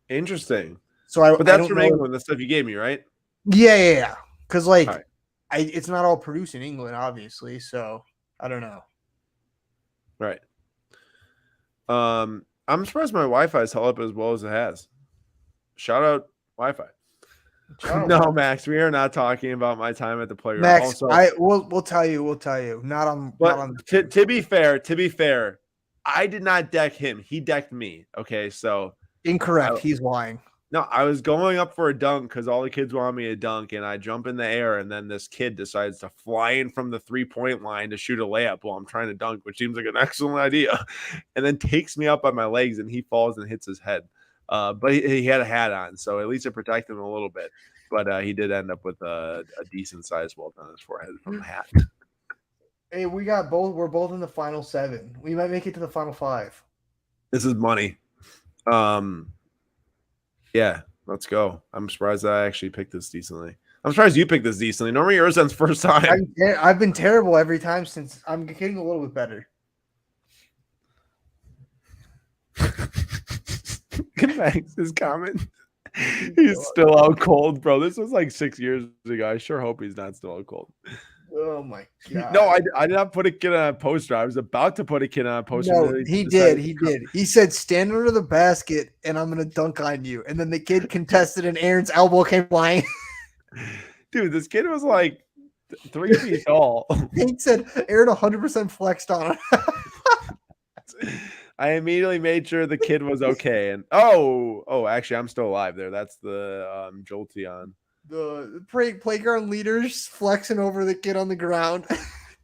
Interesting. So but that's from England, the stuff you gave me, right? Yeah. Because like it's not all produced in England, obviously. So I don't know. Right. I'm surprised my Wi-Fi is held up as well as it has. Shout out Wi-Fi. No, Max, we are not talking about my time at the playground. Max, we'll tell you. Not on. To be fair, I did not deck him. He decked me. Okay, so Incorrect. He's lying. no, I was going up for a dunk because all the kids want me to dunk, and I jump in the air, and then this kid decides to fly in from the 3-point line to shoot a layup while I'm trying to dunk, which seems like an excellent idea, and then takes me up by my legs, and he falls and hits his head. But he had a hat on, so at least it protected him a little bit. But he did end up with a decent sized welt on his forehead from the hat. Hey, we got both. We're both in the final 7. We might make it to the final 5. This is money. Yeah, let's go. I'm surprised that I actually picked this decently. I'm surprised you picked this decently. Normally yours ends first time. I've been terrible every time since I'm getting a little bit better. His comment. He's still out cold, bro. This was like 6 years ago. I sure hope he's not still out cold. Oh my god! No, I did not put a kid on a poster. I was about to put a kid on a poster. No, he did. He did. He said, "Stand under the basket, and I'm gonna dunk on you." And then the kid contested, and Aaron's elbow came flying. Dude, this kid was like 3 feet tall. He said, "Aaron 100% flexed on it." I immediately made sure the kid was okay. And actually, I'm still alive there. That's the Jolteon. The playground leaders flexing over the kid on the ground.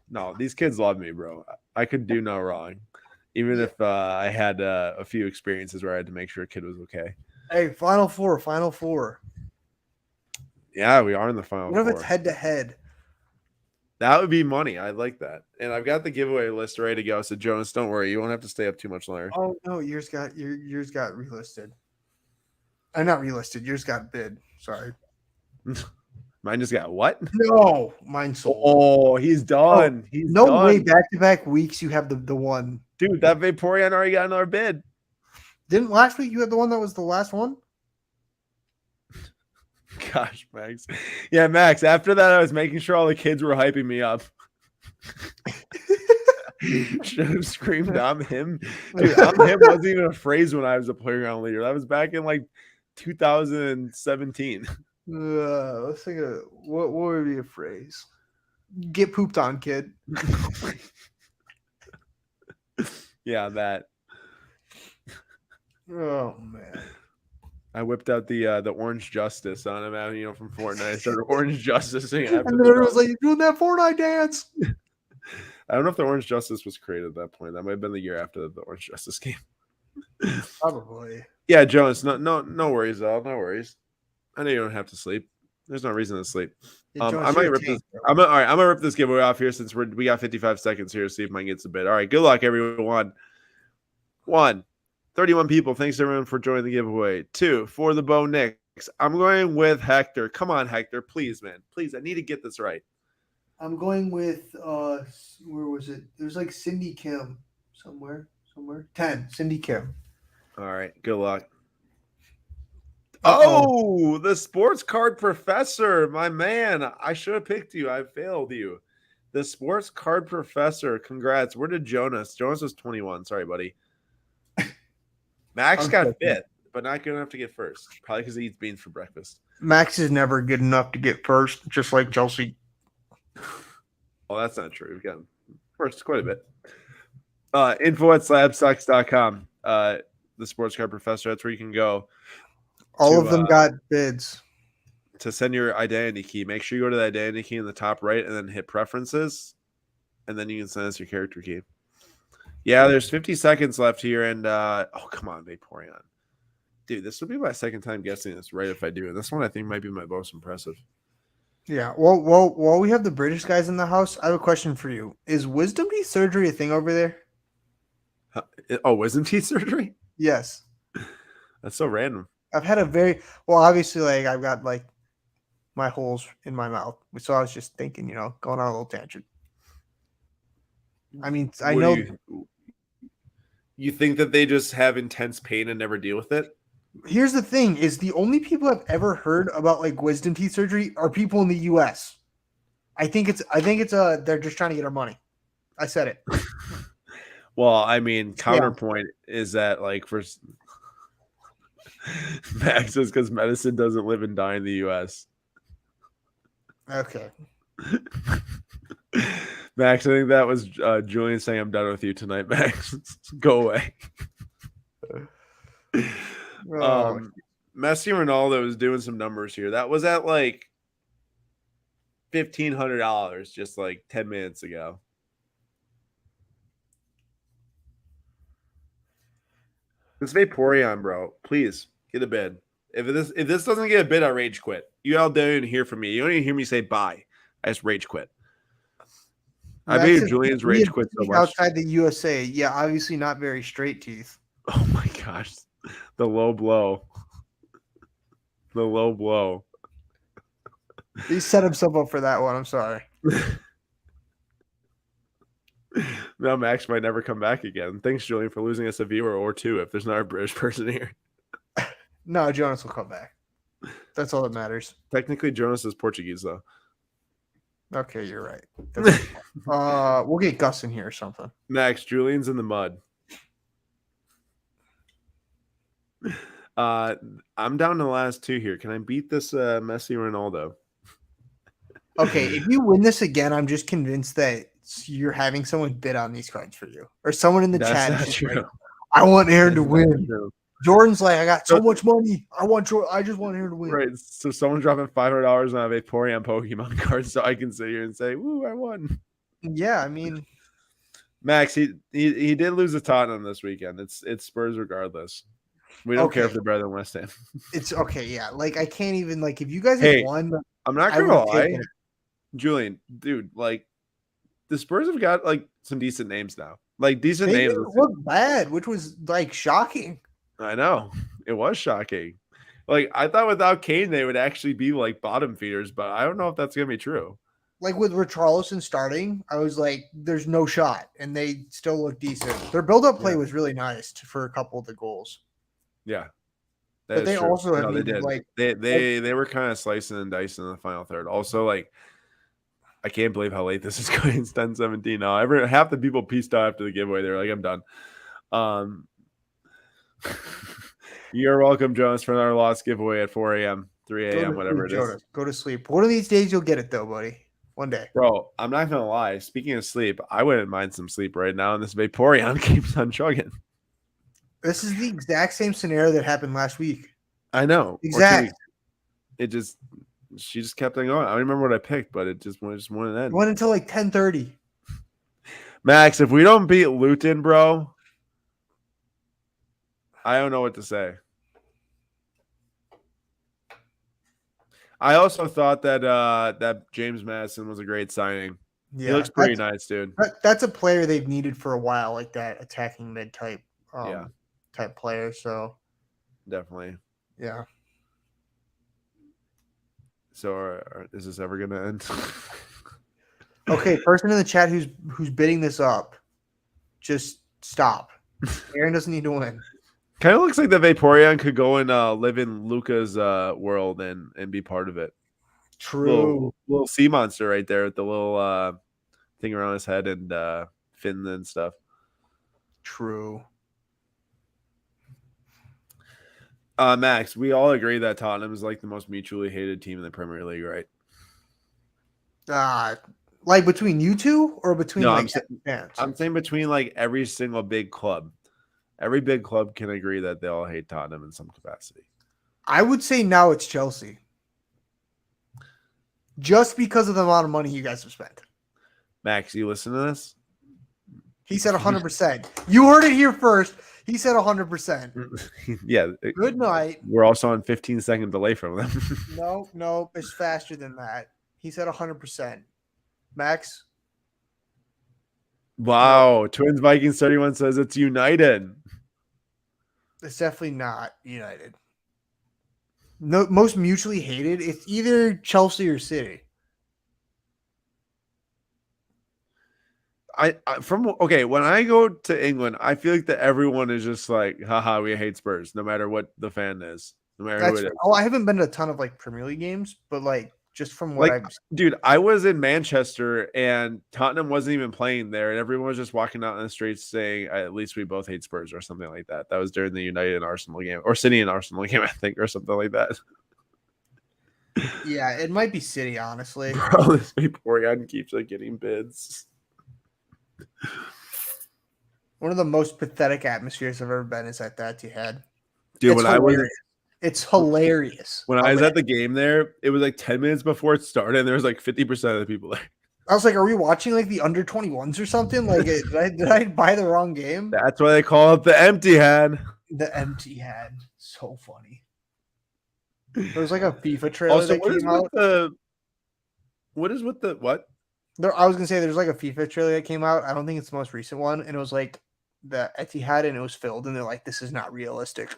No, these kids love me, bro. I could do no wrong, even if I had a few experiences where I had to make sure a kid was okay. Hey, final four. Yeah, we are in the final What if four. it's head to head? That would be money. I'd like that. And I've got the giveaway list ready to go. So Jonas, don't worry. You won't have to stay up too much longer. Oh no, yours got relisted. Not relisted. Yours got bid. Sorry. Mine just got what? No, mine sold. Oh, he's done. He's no done. way. Back-to-back weeks, you have the one. Dude, that Vaporeon already got another bid. Didn't last week you had the one that was the last one? Gosh, Max. Yeah, Max. After that, I was making sure all the kids were hyping me up. Should have screamed, "I'm him." Dude, "I'm him" wasn't even a phrase when I was a playground leader. That was back in like 2017. Let's think of what would be a phrase? Get pooped on, kid. Yeah, that. Oh man. I whipped out the Orange Justice on him, from Fortnite. I started Orange Justicing. And then it was like, "You're doing that Fortnite dance." I don't know if the Orange Justice was created at that point. That might have been the year after the Orange Justice game. Probably. Yeah, Jonas. No worries, though. No worries. I know you don't have to sleep. There's no reason to sleep. Yeah, Jonas, I might rip this. All right, I'm gonna rip this giveaway off here since we got 55 seconds here to see if mine gets a bid. All right, good luck, everyone. 1, 31 people. Thanks everyone for joining the giveaway. 2, for the Bo Nicks. I'm going with Hector. Come on, Hector, please, man, please. I need to get this right. I'm going with where was it? It was like Cindy Kim somewhere. 10, Cindy Kim. All right, good luck. Oh, the sports card professor, my man. I should have picked you. I failed you. The sports card professor. Congrats. Where did Jonas? Jonas was 21. Sorry, buddy. Max got 5th, but not good enough to get first. Probably because he eats beans for breakfast. Max is never good enough to get first, just like Chelsea. Well, that's not true. We've got first quite a bit. info@slabsucks.com. The sports card professor. That's where you can go. All of them got bids. To send your identity key, make sure you go to the identity key in the top right and then hit preferences, and then you can send us your character key. Yeah, there's 50 seconds left here, and come on, Vaporeon. Dude, this would be my second time guessing this right if I do. And this one I think might be my most impressive. Yeah. Well, while we have the British guys in the house, I have a question for you. Is wisdom teeth surgery a thing over there? Wisdom teeth surgery? Yes. That's so random. I've had obviously, like, I've got, like, my holes in my mouth. So I was just thinking, going on a little tangent. I mean, I know. You think that they just have intense pain and never deal with it? Here's the thing: is the only people I've ever heard about like wisdom teeth surgery are people in the U.S. I think it's they're just trying to get our money. I said it. Well, I mean, counterpoint is that like for Max is because medicine doesn't live and die in the U.S. Okay. Max, I think that was Julian saying, "I'm done with you tonight, Max. Go away." Oh, Messi Ronaldo is doing some numbers here. That was at like $1,500 just like 10 minutes ago. This Vaporeon, bro. Please get a bid. If this doesn't get a bid, I rage quit. You all don't even hear from me. You don't even hear me say bye. I just rage quit. I Max made Julian's rage quit so much. Outside the USA, yeah, obviously not very straight teeth. Oh my gosh, the low blow. The low blow. He set himself up for that one. I'm sorry. Now Max might never come back again. Thanks, Julian, for losing us a viewer or two if there's not a British person here. No, Jonas will come back. That's all that matters. Technically, Jonas is Portuguese, though. Okay, you're right. We'll get Gus in here or something. Max, Julian's in the mud. I'm down to the last two here. Can I beat this Messi Ronaldo? Okay, if you win this again, I'm just convinced that you're having someone bid on these cards for you, or someone in the chat. That's not true. Like, I want Aaron to win. Jordan's like, I got so much money. I just want Aaron to win. Right. So someone's dropping $500 on a Vaporeon Pokemon card, so I can sit here and say, "Woo, I won." Yeah, I mean, Max, he did lose to Tottenham this weekend. It's Spurs regardless. We don't care if they're better than West Ham. It's okay, yeah. Like I can't even like if you guys have won. I'm not gonna lie, Julian, dude. Like the Spurs have got like some decent names now. Like decent names. Didn't look bad, which was like shocking. I know it was shocking. Like I thought without Kane they would actually be like bottom feeders, but I don't know if that's gonna be true. Like with Richarlison starting, I was like, "There's no shot," and they still look decent. Their build-up play was really nice for a couple of the goals. Yeah, but they true. Also have they did. Like they were kind of slicing and dicing in the final third. Also, like I can't believe how late this is going. It's 10:17 now. Half the people pieced out after the giveaway. They're like, "I'm done." You're welcome, Jonas, for our lost giveaway at 4 a.m., 3 a.m., whatever it is. Go to sleep. One of these days you'll get it though, buddy. One day. Bro, I'm not gonna lie. Speaking of sleep, I wouldn't mind some sleep right now, and this Vaporeon keeps on chugging. This is the exact same scenario that happened last week. I know. Exactly. She just kept on going. I don't remember what I picked, but it just wouldn't end. It went until like 10:30. Max, if we don't beat Luton, bro, I don't know what to say. I also thought that James Madison was a great signing. Yeah, he looks pretty nice, dude. That's a player they've needed for a while, like that attacking mid type type player. So definitely. Yeah. So is this ever gonna end? Okay, person in the chat who's bidding this up, just stop. Aaron doesn't need to win. Kind of looks like the Vaporeon could go and live in Luca's world and be part of it. True. Little sea monster right there with the little thing around his head and fin and stuff. True. Max, we all agree that Tottenham is like the most mutually hated team in the Premier League, right? Like between you two or between fans? I'm saying between like every single big club. Every big club can agree that they all hate Tottenham in some capacity. I would say now it's Chelsea. Just because of the amount of money you guys have spent. Max, you listen to this? He said 100%. You heard it here first. He said 100%. Yeah. Good night. We're also on 15-second delay from them. No. It's faster than that. He said 100%. Max? Wow. No. Twins Vikings 31 says it's United. It's definitely not United. No, most mutually hated. It's either Chelsea or City. When I go to England, I feel like that everyone is just like, haha, we hate Spurs, no matter what the fan is, no matter who it is. Oh, I haven't been to a ton of like Premier League games, but like just from what I've dude, I was in Manchester and Tottenham wasn't even playing there, and everyone was just walking out in the streets saying, at least we both hate Spurs or something like that. That was during the United and Arsenal game, or City and Arsenal game, I think, or something like that. Yeah, it might be City, honestly. Bro, this Vaporeon keeps like getting bids. One of the most pathetic atmospheres I've ever been is at that Etihad. Dude, It's hilarious. It's hilarious. When I was at the game there, it was like 10 minutes before it started, and there was like 50% of the people there. I was like, are we watching like the under 21s or something? Like, did I buy the wrong game? That's why they call it the empty hand. The empty had so funny. There was like a FIFA trailer that came out. What is with the what? I was gonna say there's like a FIFA trailer that came out. I don't think it's the most recent one, and it was like the Etihad and it was filled, and they're like, this is not realistic.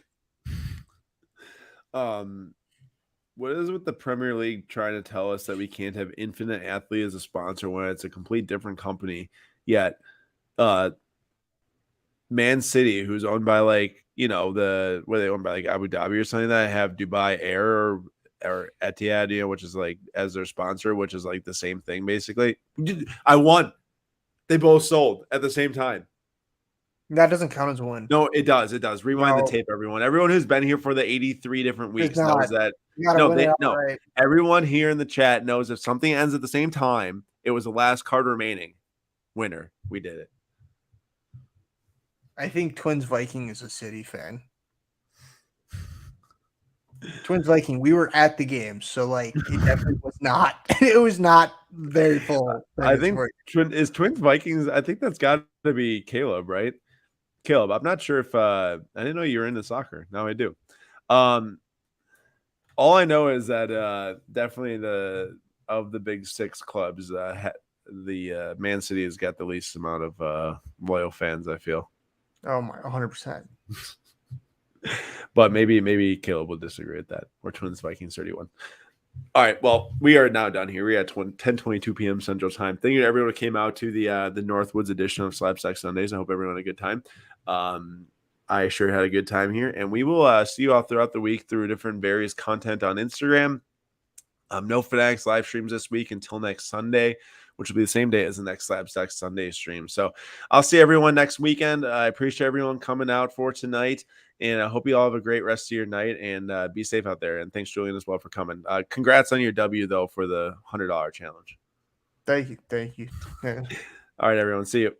What is with the Premier League trying to tell us that we can't have Infinite Athlete as a sponsor when it's a complete different company? Yet, Man City, who's owned by like they owned by like Abu Dhabi or something, that have Dubai Air or Etihad, which is like as their sponsor, which is like the same thing basically. I won. They both sold at the same time. That doesn't count as one. No, it does. It does. Rewind the tape, everyone. Everyone who's been here for the 83 different weeks knows that. No. Right. Everyone here in the chat knows if something ends at the same time, it was the last card remaining. Winner. We did it. I think Twins Viking is a City fan. Twins Viking, we were at the game, so like it definitely was not. It was not very full. I think is Twins Vikings. I think that's got to be Caleb, right? Caleb, I'm not sure if I didn't know you were into soccer. Now I do. All I know is that definitely of the big six clubs, the Man City has got the least amount of loyal fans, I feel. Oh my, 100%. But maybe Caleb will disagree with that. Or Twins Vikings 31. All right, well, we are now done here. We're at 10:22 p.m. Central Time. Thank you to everyone who came out to the Northwoods edition of Slapsack Sundays. I hope everyone had a good time. I sure had a good time here, and we will see you all throughout the week through different various content on Instagram. No Fanatics live streams this week until next Sunday, which will be the same day as the next Slapsack Sunday stream. So I'll see everyone next weekend. I appreciate everyone coming out for tonight, and I hope you all have a great rest of your night, and be safe out there. And thanks, Julian, as well for coming. Congrats on your W, though, for the $100 challenge. Thank you. All right, everyone. See you.